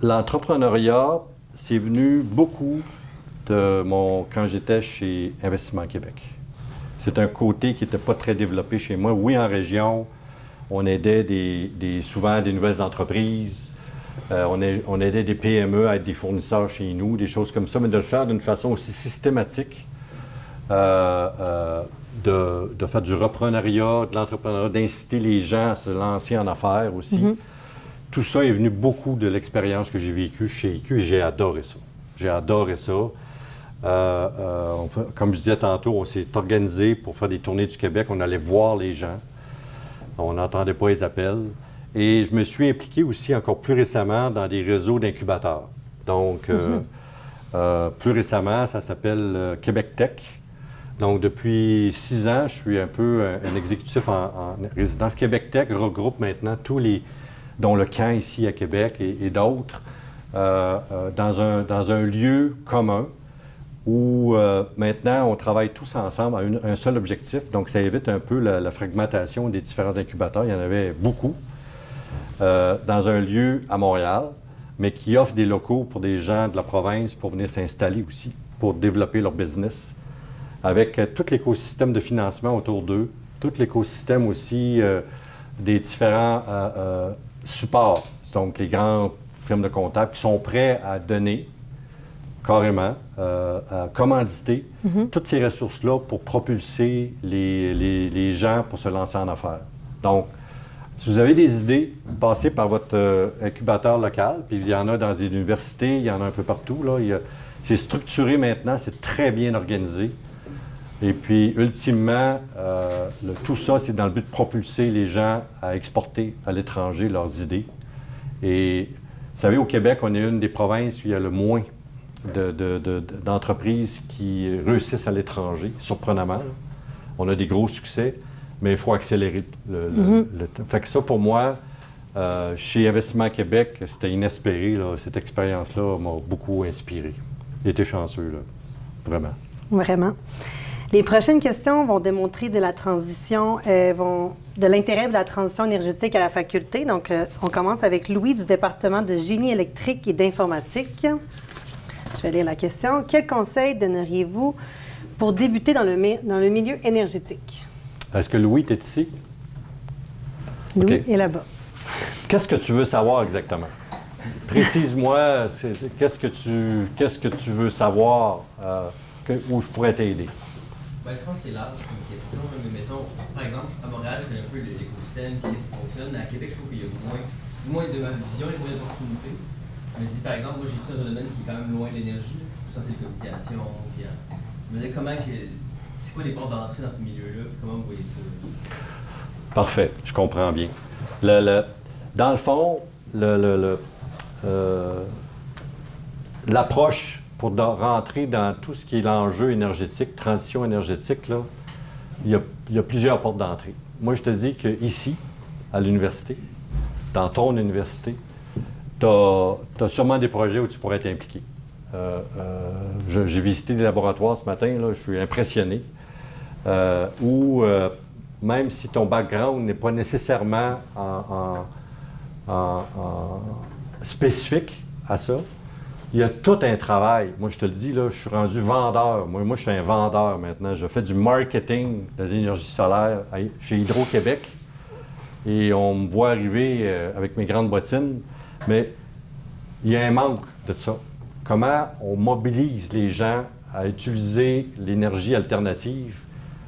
L'entrepreneuriat, c'est venu beaucoup quand j'étais chez Investissement Québec. C'est un côté qui n'était pas très développé chez moi. Oui, en région, on aidait souvent des nouvelles entreprises. On aidait des PME à être des fournisseurs chez nous, des choses comme ça, mais de le faire d'une façon aussi systématique, de faire du repreneuriat, de l'entrepreneuriat, d'inciter les gens à se lancer en affaires aussi. Mm-hmm. Tout ça est venu beaucoup de l'expérience que j'ai vécue chez IQ et j'ai adoré ça. J'ai adoré ça. Comme je disais tantôt, on s'est organisé pour faire des tournées du Québec. On allait voir les gens. On n'entendait pas les appels. Et je me suis impliqué aussi encore plus récemment dans des réseaux d'incubateurs. Donc, plus récemment, ça s'appelle Québec Tech. Donc, depuis 6 ans, je suis un peu un exécutif en résidence. Québec Tech regroupe maintenant dont le camp ici à Québec et d'autres, dans un lieu commun où maintenant on travaille tous ensemble à un seul objectif. Donc, ça évite un peu la fragmentation des différents incubateurs. Il y en avait beaucoup. Dans un lieu à Montréal, mais qui offre des locaux pour des gens de la province pour venir s'installer aussi, pour développer leur business, avec tout l'écosystème de financement autour d'eux, tout l'écosystème aussi des différents supports, donc les grandes firmes de comptables qui sont prêts à donner carrément, à commanditer toutes ces ressources-là pour propulser les gens pour se lancer en affaires. Donc, si vous avez des idées, passez par votre incubateur local, puis il y en a dans les universités, il y en a un peu partout, là. C'est structuré maintenant, c'est très bien organisé. Et puis, ultimement, tout ça, c'est dans le but de propulser les gens à exporter à l'étranger leurs idées. Et vous savez, au Québec, on est une des provinces où il y a le moins d'entreprises qui réussissent à l'étranger, surprenamment. Là. On a des gros succès, mais il faut accélérer le temps. Fait que ça, pour moi, chez Investissement Québec, c'était inespéré. Là. Cette expérience-là m'a beaucoup inspiré. J'ai été chanceux, là. Vraiment. Vraiment. Les prochaines questions vont démontrer de la transition, de l'intérêt de la transition énergétique à la faculté. Donc, on commence avec Louis du département de génie électrique et d'informatique. Je vais lire la question. Quel conseil donneriez-vous pour débuter dans le milieu énergétique? Est-ce que Louis est ici? Louis OK. est là-bas. Qu'est-ce que tu veux savoir exactement? Précise-moi, qu'est-ce que tu veux savoir, où je pourrais t'aider? Ben, je pense que c'est large comme question, mais mettons, par exemple, à Montréal, je connais un peu l'écosystème, qu'est-ce qui fonctionne. À Québec, je trouve qu'il y a moins de ma vision, il y a moins d'opportunités. Je me dis, par exemple, moi, j'ai étudié dans un domaine qui est quand même loin de l'énergie, tout ça, télécommunications, puis je me disais, c'est quoi les portes d'entrée dans ce milieu-là, puis comment vous voyez ça? Parfait, je comprends bien. Dans le fond, l'approche pour rentrer dans tout ce qui est l'enjeu énergétique, transition énergétique, là, il y a plusieurs portes d'entrée. Moi, je te dis qu'ici, à l'université, dans ton université, tu as sûrement des projets où tu pourrais être impliqué. J'ai visité des laboratoires ce matin, là, je suis impressionné, où même si ton background n'est pas nécessairement spécifique à ça, il y a tout un travail. Moi, je te le dis, là, je suis rendu vendeur. Moi, je suis un vendeur maintenant. Je fais du marketing de l'énergie solaire chez Hydro-Québec. Et on me voit arriver avec mes grandes bottines. Mais il y a un manque de ça. Comment on mobilise les gens à utiliser l'énergie alternative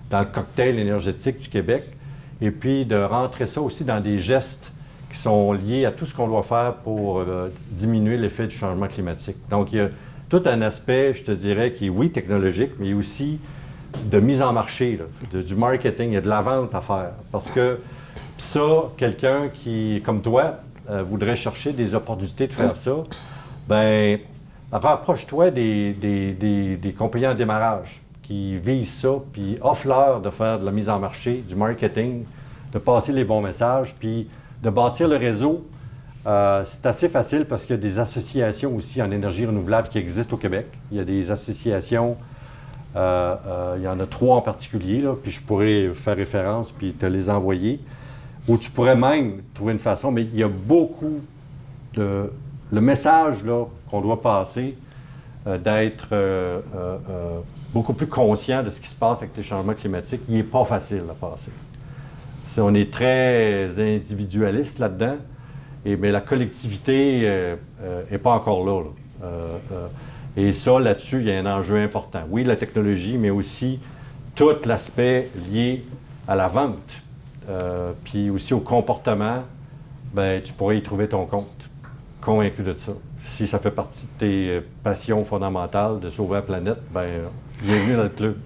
dans le cocktail énergétique du Québec et puis de rentrer ça aussi dans des gestes qui sont liés à tout ce qu'on doit faire pour diminuer l'effet du changement climatique. Donc, il y a tout un aspect, je te dirais, qui est, oui, technologique, mais aussi de mise en marché, là, du marketing, il y a de la vente à faire. Parce que ça, quelqu'un qui, comme toi, voudrait chercher des opportunités de faire ça, bien, rapproche-toi des compagnies en démarrage qui visent ça, puis offre-leur de faire de la mise en marché, du marketing, de passer les bons messages, puis de bâtir le réseau. C'est assez facile parce qu'il y a des associations aussi en énergie renouvelable qui existent au Québec. Il y a des associations, il y en a 3 en particulier, là, puis je pourrais faire référence puis te les envoyer, où tu pourrais même trouver une façon, mais il y a beaucoup de... Le message là, qu'on doit passer, d'être beaucoup plus conscient de ce qui se passe avec les changements climatiques, il n'est pas facile à passer. On est très individualiste là-dedans, mais la collectivité n'est pas encore là. Et ça, là-dessus, il y a un enjeu important. Oui, la technologie, mais aussi tout l'aspect lié à la vente, puis aussi au comportement, bien, tu pourrais y trouver ton compte. Convaincu de ça. Si ça fait partie de tes passions fondamentales de sauver la planète, bien, bienvenue dans le club.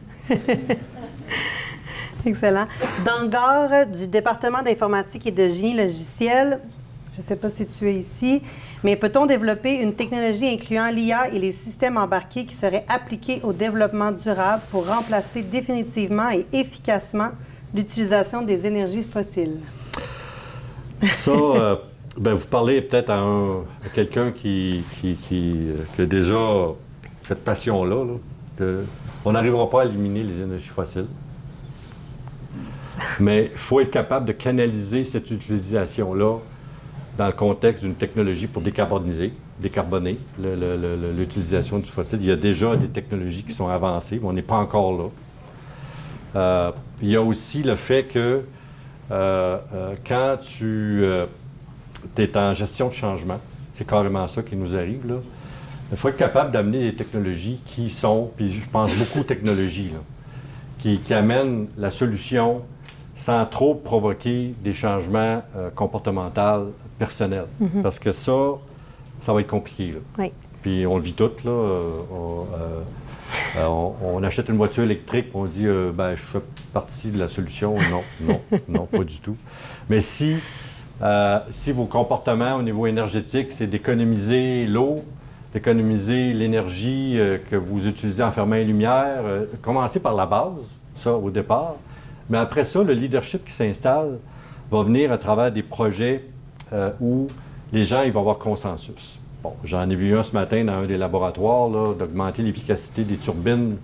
Excellent. Dangar, du département d'informatique et de génie logiciel, je ne sais pas si tu es ici, mais peut-on développer une technologie incluant l'IA et les systèmes embarqués qui seraient appliqués au développement durable pour remplacer définitivement et efficacement l'utilisation des énergies fossiles? Ça, bien, vous parlez peut-être à quelqu'un qui a déjà cette passion-là. Là, on n'arrivera pas à éliminer les énergies fossiles. Mais il faut être capable de canaliser cette utilisation-là dans le contexte d'une technologie pour décarboner l'utilisation du fossile. Il y a déjà des technologies qui sont avancées, mais on n'est pas encore là. Il y a aussi le fait que quand tu es en gestion de changement, c'est carrément ça qui nous arrive, là. Il faut être capable d'amener des technologies qui sont, puis je pense beaucoup aux technologies, là, qui amènent la solution sans trop provoquer des changements comportementaux personnels. Mm-hmm. Parce que ça va être compliqué, là. Oui. Puis on le vit tout, là. On achète une voiture électrique, on dit ben, je fais partie de la solution. Non, pas du tout. Mais si vos comportements au niveau énergétique, c'est d'économiser l'eau, d'économiser l'énergie que vous utilisez en fermant les lumières, commencez par la base, ça au départ. Mais après ça, le leadership qui s'installe va venir à travers des projets où les gens ils vont avoir consensus. Bon, j'en ai vu un ce matin dans un des laboratoires, d'augmenter l'efficacité des turbines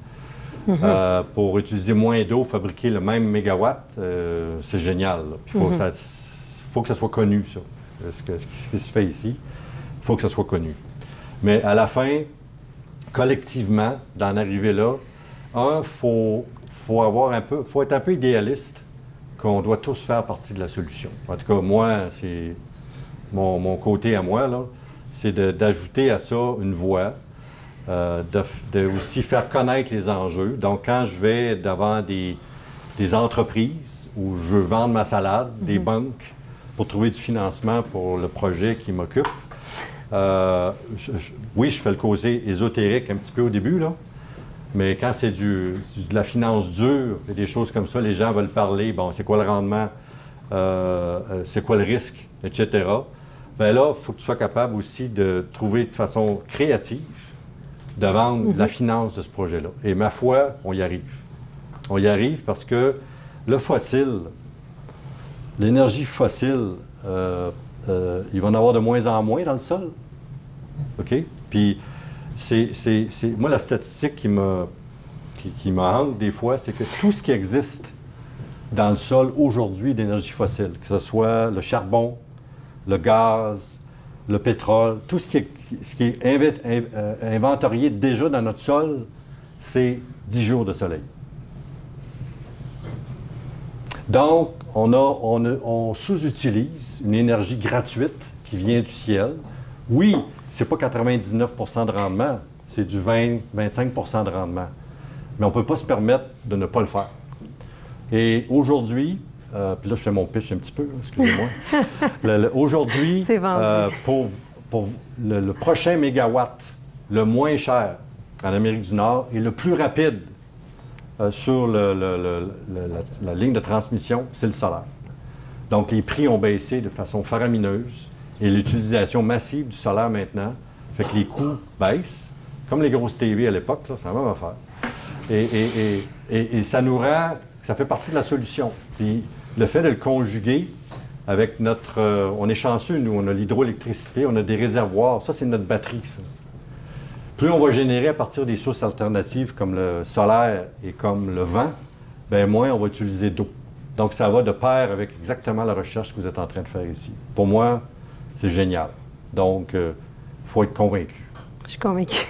pour utiliser moins d'eau, fabriquer le même mégawatt. C'est génial. Il faut que ça soit connu, ça. Ce qui se fait ici, il faut que ça soit connu. Mais à la fin, collectivement, d'en arriver là, faut être un peu idéaliste qu'on doit tous faire partie de la solution. En tout cas, moi, c'est mon côté à moi, là, c'est d'ajouter à ça une voix, de aussi faire connaître les enjeux. Donc, quand je vais devant des entreprises où je veux vendre ma salade, des banques, pour trouver du financement pour le projet qui m'occupe, oui, je fais le causé ésotérique un petit peu au début, là. Mais quand c'est de la finance dure et des choses comme ça, les gens veulent parler, bon, c'est quoi le rendement, c'est quoi le risque, etc. Bien là, il faut que tu sois capable aussi de trouver de façon créative de vendre la finance de ce projet-là. Et ma foi, on y arrive. On y arrive parce que le fossile, l'énergie fossile, il va en avoir de moins en moins dans le sol. OK? Puis, moi, la statistique qui me hante des fois, c'est que tout ce qui existe dans le sol aujourd'hui d'énergie fossile, que ce soit le charbon, le gaz, le pétrole, tout ce qui est inventorié déjà dans notre sol, c'est 10 jours de soleil. Donc, on sous-utilise une énergie gratuite qui vient du ciel. Oui, c'est pas 99 % de rendement, c'est du 20-25 % de rendement. Mais on ne peut pas se permettre de ne pas le faire. Et aujourd'hui, puis là, je fais mon pitch un petit peu, excusez-moi. Aujourd'hui, pour le prochain mégawatt, le moins cher en Amérique du Nord et le plus rapide sur la ligne de transmission, c'est le solaire. Donc, les prix ont baissé de façon faramineuse et l'utilisation massive du solaire maintenant fait que les coûts baissent, comme les grosses TV à l'époque, c'est la même affaire. Et ça nous rend, ça fait partie de la solution. Puis, le fait de le conjuguer avec notre... on est chanceux, nous, on a l'hydroélectricité, on a des réservoirs. Ça, c'est notre batterie, ça. Plus on va générer à partir des sources alternatives comme le solaire et comme le vent, bien moins on va utiliser d'eau. Donc, ça va de pair avec exactement la recherche que vous êtes en train de faire ici. Pour moi, c'est génial. Donc, il faut être convaincu. Je suis convaincue.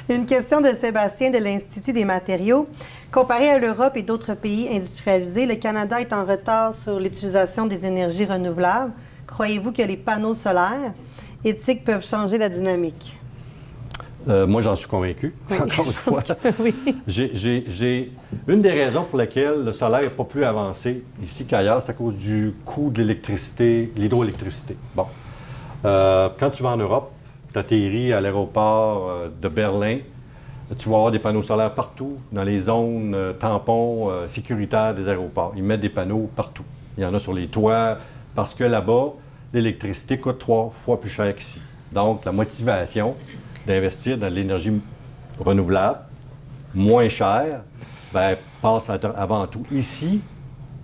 Une question de Sébastien de l'Institut des matériaux. Comparé à l'Europe et d'autres pays industrialisés, le Canada est en retard sur l'utilisation des énergies renouvelables. Croyez-vous que les panneaux solaires éthiques peuvent changer la dynamique? Moi, j'en suis convaincu, oui, encore une fois. Oui. J'ai une des raisons pour lesquelles le solaire n'est pas plus avancé ici qu'ailleurs, c'est à cause du coût de l'électricité, l'hydroélectricité. Bon. Quand tu vas en Europe, tu atterris à l'aéroport de Berlin, tu vas avoir des panneaux solaires partout, dans les zones tampons sécuritaires des aéroports. Ils mettent des panneaux partout. Il y en a sur les toits, parce que là-bas, l'électricité coûte 3 fois plus cher qu'ici. Donc, la motivation d'investir dans de l'énergie renouvelable, moins chère, bien, passe avant tout. Ici,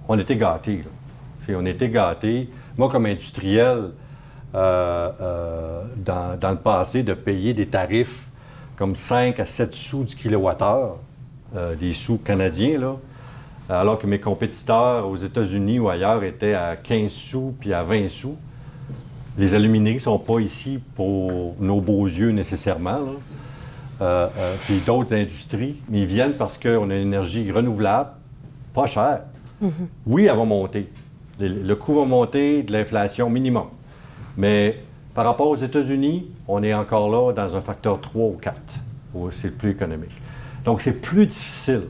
on était gâtés. On était gâtés. Moi, comme industriel, dans le passé, de payer des tarifs comme 5 à 7 sous du kilowattheure, des sous canadiens, là, alors que mes compétiteurs aux États-Unis ou ailleurs étaient à 15 sous puis à 20 sous. Les alumineries ne sont pas ici pour nos beaux yeux nécessairement, puis d'autres industries, mais ils viennent parce qu'on a une énergie renouvelable, pas chère. Oui, elle va monter. Le coût va monter de l'inflation minimum. Mais par rapport aux États-Unis, on est encore là dans un facteur 3 ou 4, où c'est le plus économique. Donc, c'est plus difficile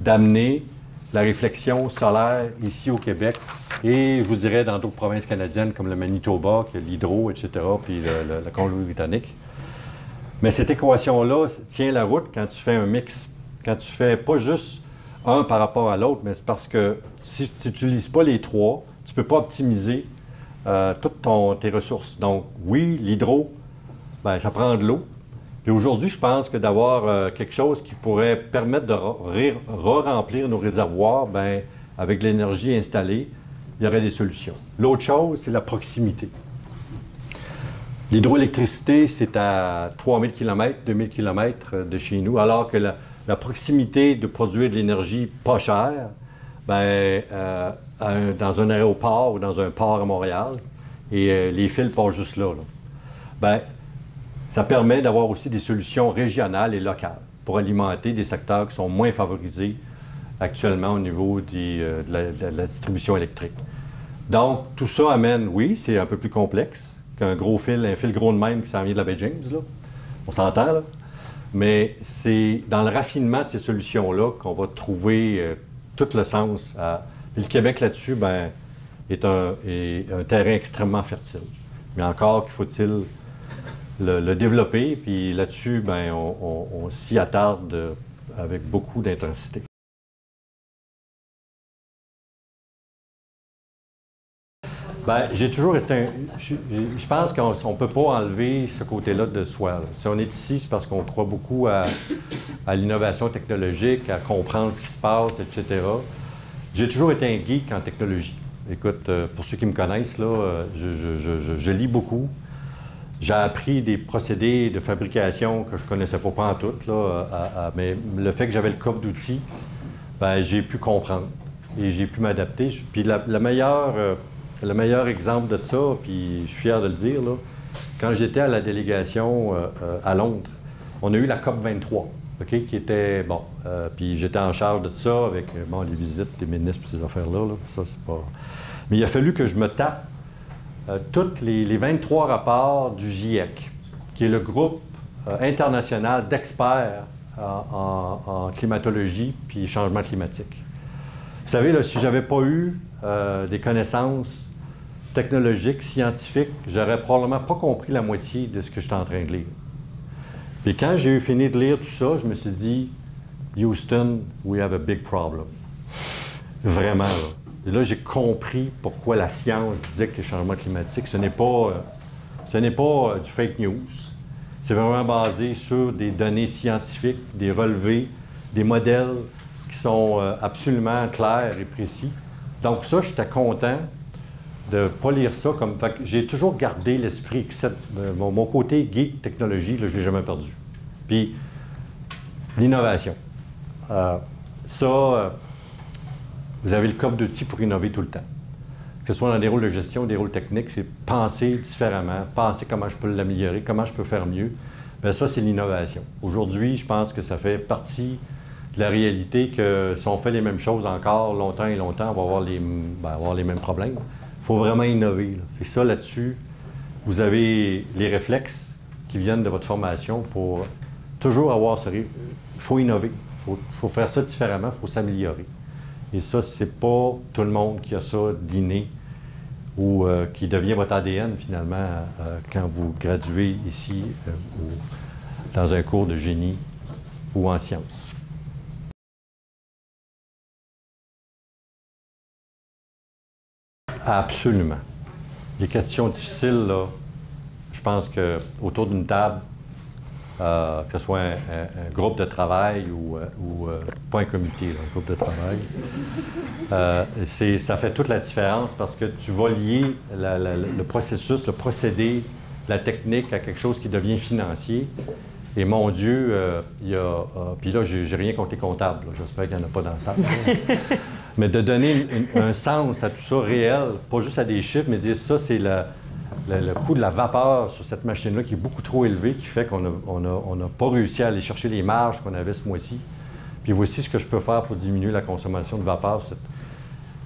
d'amener la réflexion solaire ici au Québec et, je vous dirais, dans d'autres provinces canadiennes comme le Manitoba, qui a l'hydro, etc., puis la Colombie-Britannique. Mais cette équation-là tient la route quand tu fais un mix. Quand tu fais pas juste un par rapport à l'autre, mais c'est parce que si tu n'utilises pas les trois, tu ne peux pas optimiser toutes tes ressources. Donc, oui, l'hydro, bien, ça prend de l'eau. Puis aujourd'hui, je pense que d'avoir quelque chose qui pourrait permettre de re-remplir nos réservoirs, bien, avec l'énergie installée, il y aurait des solutions. L'autre chose, c'est la proximité. L'hydroélectricité, c'est à 3000 km, 2000 km de chez nous, alors que la proximité de produire de l'énergie pas chère, ben, dans un aéroport ou dans un port à Montréal, et les fils passent juste là. Ben, ça permet d'avoir aussi des solutions régionales et locales pour alimenter des secteurs qui sont moins favorisés actuellement au niveau de la distribution électrique. Donc, tout ça amène, oui, c'est un peu plus complexe qu'un gros fil, un fil gros de même qui s'en vient de la baie James, là. On s'entend, là. Mais c'est dans le raffinement de ces solutions-là qu'on va trouver tout le sens. Puis le Québec, là-dessus, ben, est un terrain extrêmement fertile. Mais encore qu'il faut-il le développer, puis là-dessus, ben, on s'y attarde avec beaucoup d'intensité. Bien, j'ai toujours resté je pense qu'on ne peut pas enlever ce côté-là de soi. Là. Si on est ici, c'est parce qu'on croit beaucoup à l'innovation technologique, à comprendre ce qui se passe, etc. J'ai toujours été un geek en technologie. Écoute, pour ceux qui me connaissent, là, je lis beaucoup. J'ai appris des procédés de fabrication que je ne connaissais pas en tout, là, mais le fait que j'avais le coffre d'outils, bien, j'ai pu comprendre et j'ai pu m'adapter. Puis le meilleur exemple de ça, puis je suis fier de le dire, là, quand j'étais à la délégation à Londres, on a eu la COP 23, OK, qui était, bon, puis j'étais en charge de ça avec, bon, les visites des ministres et ces affaires-là, là, ça, c'est pas... Mais il a fallu que je me tape tous les 23 rapports du GIEC, qui est le groupe international d'experts en climatologie puis changement climatique. Vous savez, là, si je n'avais pas eu des connaissances technologiques, scientifiques, j'aurais probablement pas compris la moitié de ce que j'étais en train de lire. Puis quand j'ai eu fini de lire tout ça, je me suis dit, Houston, we have a big problem. Vraiment, là. Et là, j'ai compris pourquoi la science disait que le changement climatique, ce n'est pas du fake news. C'est vraiment basé sur des données scientifiques, des relevés, des modèles qui sont absolument clairs et précis. Donc ça, j'étais content de ne pas lire ça comme... Fait que j'ai toujours gardé l'esprit, mon côté geek technologie, là, je ne l'ai jamais perdu. Puis, l'innovation. Vous avez le coffre d'outils pour innover tout le temps. Que ce soit dans des rôles de gestion, des rôles techniques, c'est penser différemment, penser comment je peux l'améliorer, comment je peux faire mieux. Bien, ça, c'est l'innovation. Aujourd'hui, je pense que ça fait partie de la réalité que si on fait les mêmes choses encore longtemps et longtemps, on va avoir les mêmes problèmes. Il faut vraiment innover. Là. Et ça, là-dessus, vous avez les réflexes qui viennent de votre formation pour toujours avoir ce... Il faut innover. Il faut faire ça différemment, il faut s'améliorer. Et ça, c'est pas tout le monde qui a ça d'inné ou qui devient votre ADN, finalement, quand vous graduez ici ou dans un cours de génie ou en sciences. Absolument. Les questions difficiles, là, je pense qu'autour d'une table, que ce soit un groupe de travail ou pas un comité, là, un groupe de travail, ça fait toute la différence parce que tu vas lier le processus, le procédé, la technique à quelque chose qui devient financier. Et mon Dieu, puis là, j'ai rien contre les comptables, j'espère qu'il n'y en a pas dans la salle. Mais de donner un sens à tout ça réel, pas juste à des chiffres, mais dire ça, c'est le coût de la vapeur sur cette machine-là qui est beaucoup trop élevé, qui fait qu'on n'a pas réussi à aller chercher les marges qu'on avait ce mois-ci. Puis voici ce que je peux faire pour diminuer la consommation de vapeur.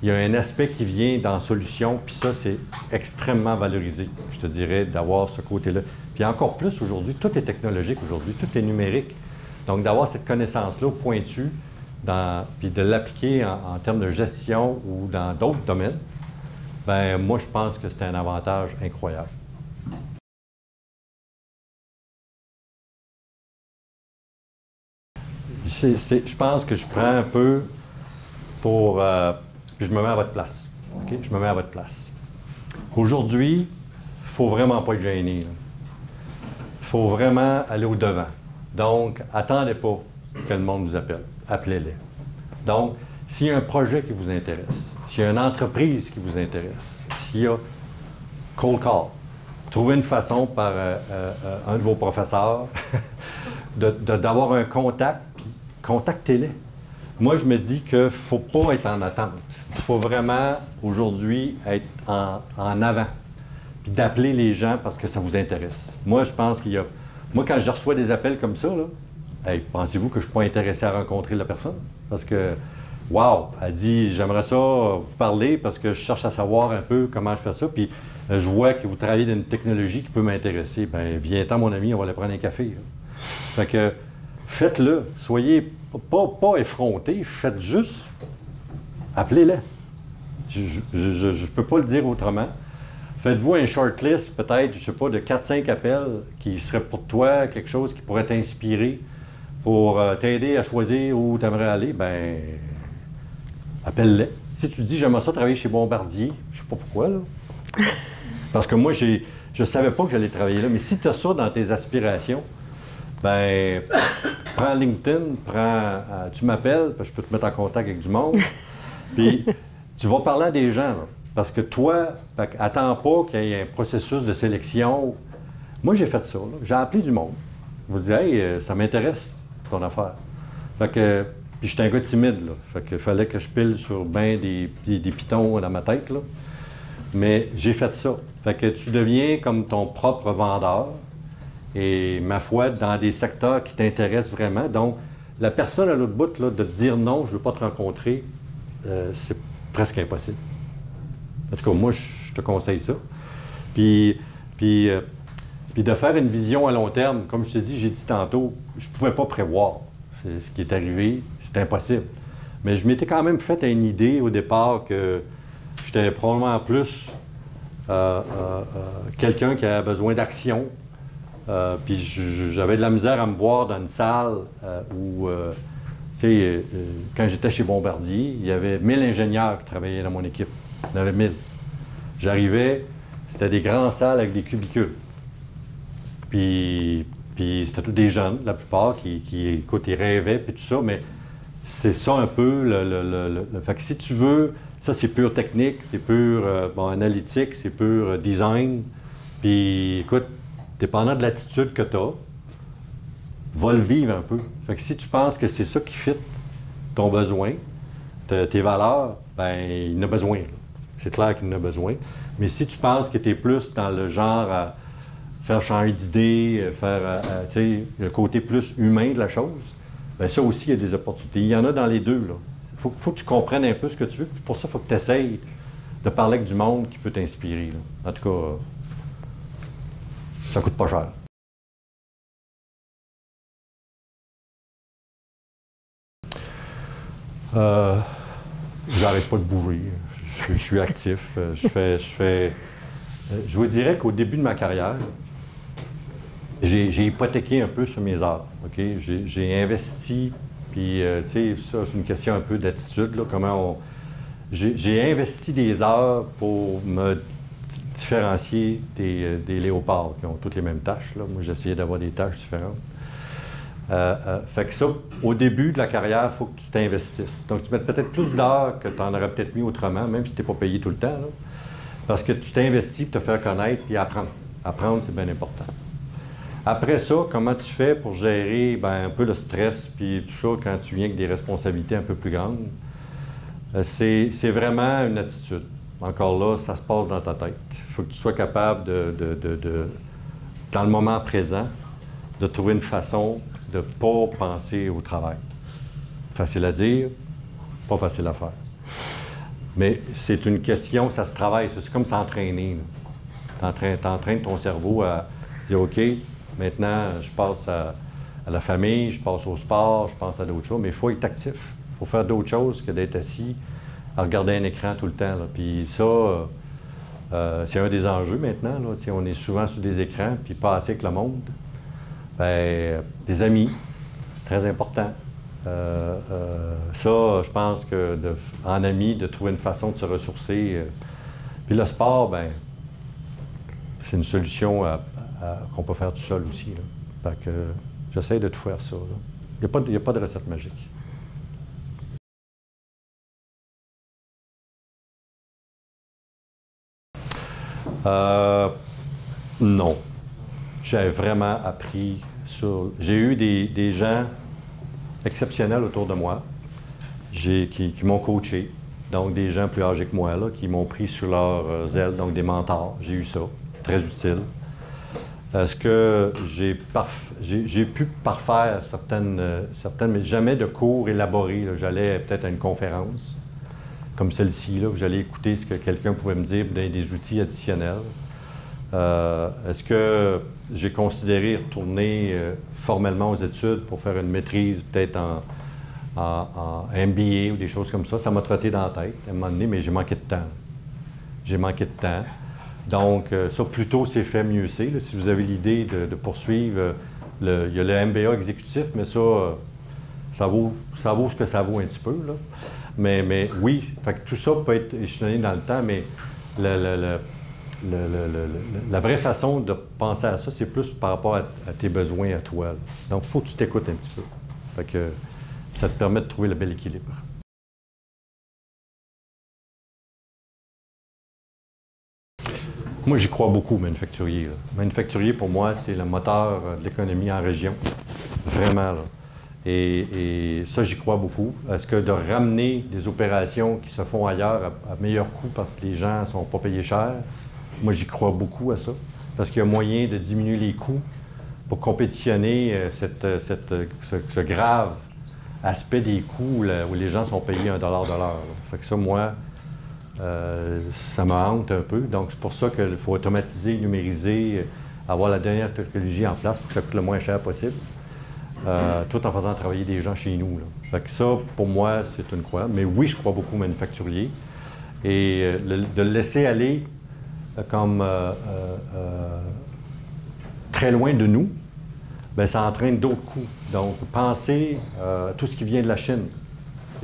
Il y a un aspect qui vient dans la solution, puis ça, c'est extrêmement valorisé, je te dirais, d'avoir ce côté-là. Puis encore plus aujourd'hui, tout est technologique aujourd'hui, tout est numérique. Donc d'avoir cette connaissance-là pointue, puis de l'appliquer en termes de gestion ou dans d'autres domaines, bien, moi, je pense que c'est un avantage incroyable. Je pense que je prends un peu pour... puis je me mets à votre place. Okay? Je me mets à votre place. Aujourd'hui, il ne faut vraiment pas être gêné. Il faut vraiment aller au-devant. Donc, attendez pas que le monde vous appelle. Appelez-les. Donc, s'il y a un projet qui vous intéresse, s'il y a une entreprise qui vous intéresse, s'il y a cold call, trouvez une façon par un de vos professeurs d'avoir un contact, puis contactez-les. Moi, je me dis qu'il ne faut pas être en attente. Il faut vraiment, aujourd'hui, être en avant, puis d'appeler les gens parce que ça vous intéresse. Moi, je pense qu'il y a... Moi, quand je reçois des appels comme ça, là, hey, pensez-vous que je ne suis pas intéressé à rencontrer la personne? Parce que, wow, elle dit, j'aimerais ça vous parler parce que je cherche à savoir un peu comment je fais ça, puis je vois que vous travaillez dans une technologie qui peut m'intéresser. Bien, viens-t'en, mon ami, on va aller prendre un café. Là. Fait que, faites-le. Soyez pas effrontés, faites juste, appelez-les. Je ne peux pas le dire autrement. Faites-vous un shortlist, peut-être, je ne sais pas, de 4-5 appels qui seraient pour toi quelque chose qui pourrait t'inspirer pour t'aider à choisir où tu aimerais aller, bien, appelle-les. Si tu dis, j'aimerais ça travailler chez Bombardier, je ne sais pas pourquoi, là. Parce que moi, je ne savais pas que j'allais travailler là. Mais si tu as ça dans tes aspirations, ben prends LinkedIn, tu m'appelles, je peux te mettre en contact avec du monde. Puis tu vas parler à des gens, là. Parce que toi, attends pas qu'il y ait un processus de sélection. Moi, j'ai fait ça, là. J'ai appelé du monde. Je me dis, hey, ça m'intéresse, ton affaire. Fait que, puis j'étais un gars timide, là. Fait qu'il fallait que je pile sur ben des pitons dans ma tête, là. Mais j'ai fait ça. Fait que tu deviens comme ton propre vendeur. Et ma foi, dans des secteurs qui t'intéressent vraiment. Donc, la personne à l'autre bout, là, de te dire non, je ne veux pas te rencontrer, c'est presque impossible. En tout cas, moi, je te conseille ça. Puis de faire une vision à long terme, comme je te dis, j'ai dit tantôt, je ne pouvais pas prévoir ce qui est arrivé, c'était impossible. Mais je m'étais quand même fait une idée au départ que j'étais probablement plus quelqu'un qui avait besoin d'action. Puis j'avais de la misère à me voir dans une salle où, tu sais, quand j'étais chez Bombardier, il y avait 1000 ingénieurs qui travaillaient dans mon équipe. Il y en avait 1000. J'arrivais, c'était des grandes salles avec des cubicules. Puis c'était tous des jeunes, la plupart, qui écoute, ils rêvaient, puis tout ça, mais c'est ça un peu le... Fait que si tu veux, ça c'est pure technique, c'est pur analytique, c'est pur design. Puis écoute, dépendant de l'attitude que tu as, va le vivre un peu. Fait que si tu penses que c'est ça qui fit ton besoin, tes valeurs, bien, il en a besoin. C'est clair qu'il en a besoin. Mais si tu penses que tu es plus dans le genre à faire changer d'idée, faire tu sais, le côté plus humain de la chose, bien, ça aussi, il y a des opportunités. Il y en a dans les deux, là. Faut que tu comprennes un peu ce que tu veux. Puis pour ça, il faut que tu essayes de parler avec du monde qui peut t'inspirer, là. En tout cas, ça coûte pas cher. J'arrête pas de bouger. Je suis actif. Je vous dirais qu'au début de ma carrière, j'ai hypothéqué un peu sur mes heures. Okay? J'ai investi, puis tu sais, ça, c'est une question un peu d'attitude, là, j'ai investi des heures pour me différencier des léopards qui ont toutes les mêmes tâches, là. Moi, j'essayais d'avoir des tâches différentes. Fait que ça, au début de la carrière, il faut que tu t'investisses. Donc, tu mets peut-être plus d'heures que tu en aurais peut-être mis autrement, même si tu n'es pas payé tout le temps, là. Parce que tu t'investis pour te faire connaître puis apprendre. Apprendre, c'est bien important. Après ça, comment tu fais pour gérer bien, un peu le stress puis tout ça quand tu viens avec des responsabilités un peu plus grandes? C'est vraiment une attitude. Encore là, ça se passe dans ta tête. Il faut que tu sois capable dans le moment présent, de trouver une façon de ne pas penser au travail. Facile à dire, pas facile à faire. Mais c'est une question, ça se travaille, c'est comme s'entraîner. Tu entraînes ton cerveau à dire, OK, maintenant, je passe à la famille, je passe au sport, je pense à d'autres choses, mais il faut être actif. Il faut faire d'autres choses que d'être assis à regarder un écran tout le temps, là. Puis ça, c'est un des enjeux maintenant, là. On est souvent sur des écrans, puis pas assez avec le monde. Bien, des amis, très important. Ça, je pense que en ami, de trouver une façon de se ressourcer. Puis le sport, bien, c'est une solution qu'on peut faire tout seul aussi, là. Fait que j'essaie de tout faire ça, là. Il n'y a pas de recette magique. Non. J'ai vraiment appris sur... J'ai eu des gens exceptionnels autour de moi qui m'ont coaché. Donc, des gens plus âgés que moi, là, qui m'ont pris sur leurs ailes, donc des mentors. J'ai eu ça. C'est très utile. Est-ce que j'ai pu parfaire certaines, mais jamais de cours élaborés. J'allais peut-être à une conférence comme celle-ci, où j'allais écouter ce que quelqu'un pouvait me dire, donner des outils additionnels. Est-ce que j'ai considéré retourner formellement aux études pour faire une maîtrise peut-être en MBA ou des choses comme ça? Ça m'a trotté dans la tête à un moment donné, mais j'ai manqué de temps. J'ai manqué de temps. Donc, ça, plus tôt c'est fait, mieux c'est. Si vous avez l'idée de poursuivre, il y a le MBA exécutif, mais ça vaut ce que ça vaut un petit peu. Là. Mais oui, fait que tout ça peut être échelonné dans le temps, mais la vraie façon de penser à ça, c'est plus par rapport à tes besoins à toi. Là. Donc, il faut que tu t'écoutes un petit peu. Fait que ça te permet de trouver le bel équilibre. Moi, j'y crois beaucoup, manufacturier. Là. Manufacturier, pour moi, c'est le moteur de l'économie en région. Vraiment, là. Et ça, j'y crois beaucoup. Est-ce que de ramener des opérations qui se font ailleurs à meilleur coût parce que les gens ne sont pas payés cher, moi, j'y crois beaucoup à ça. Parce qu'il y a moyen de diminuer les coûts pour compétitionner ce grave aspect des coûts où les gens sont payés $1 de l'heure. Fait que ça, moi, ça me hante un peu. Donc, c'est pour ça qu'il faut automatiser, numériser, avoir la dernière technologie en place pour que ça coûte le moins cher possible, tout en faisant travailler des gens chez nous. Là. Fait que ça, pour moi, c'est une croix. Mais oui, je crois beaucoup au manufacturier. Et de le laisser aller comme très loin de nous, bien, ça entraîne d'autres coûts. Donc, pensez à tout ce qui vient de la Chine.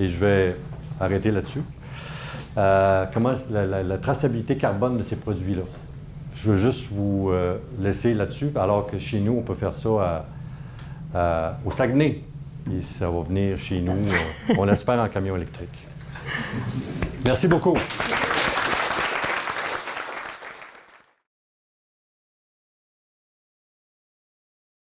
Et je vais arrêter là-dessus. Comment la traçabilité carbone de ces produits-là. Je veux juste vous laisser là-dessus, alors que chez nous, on peut faire ça au Saguenay. Et ça va venir chez nous, on espère, en camion électrique. Merci beaucoup.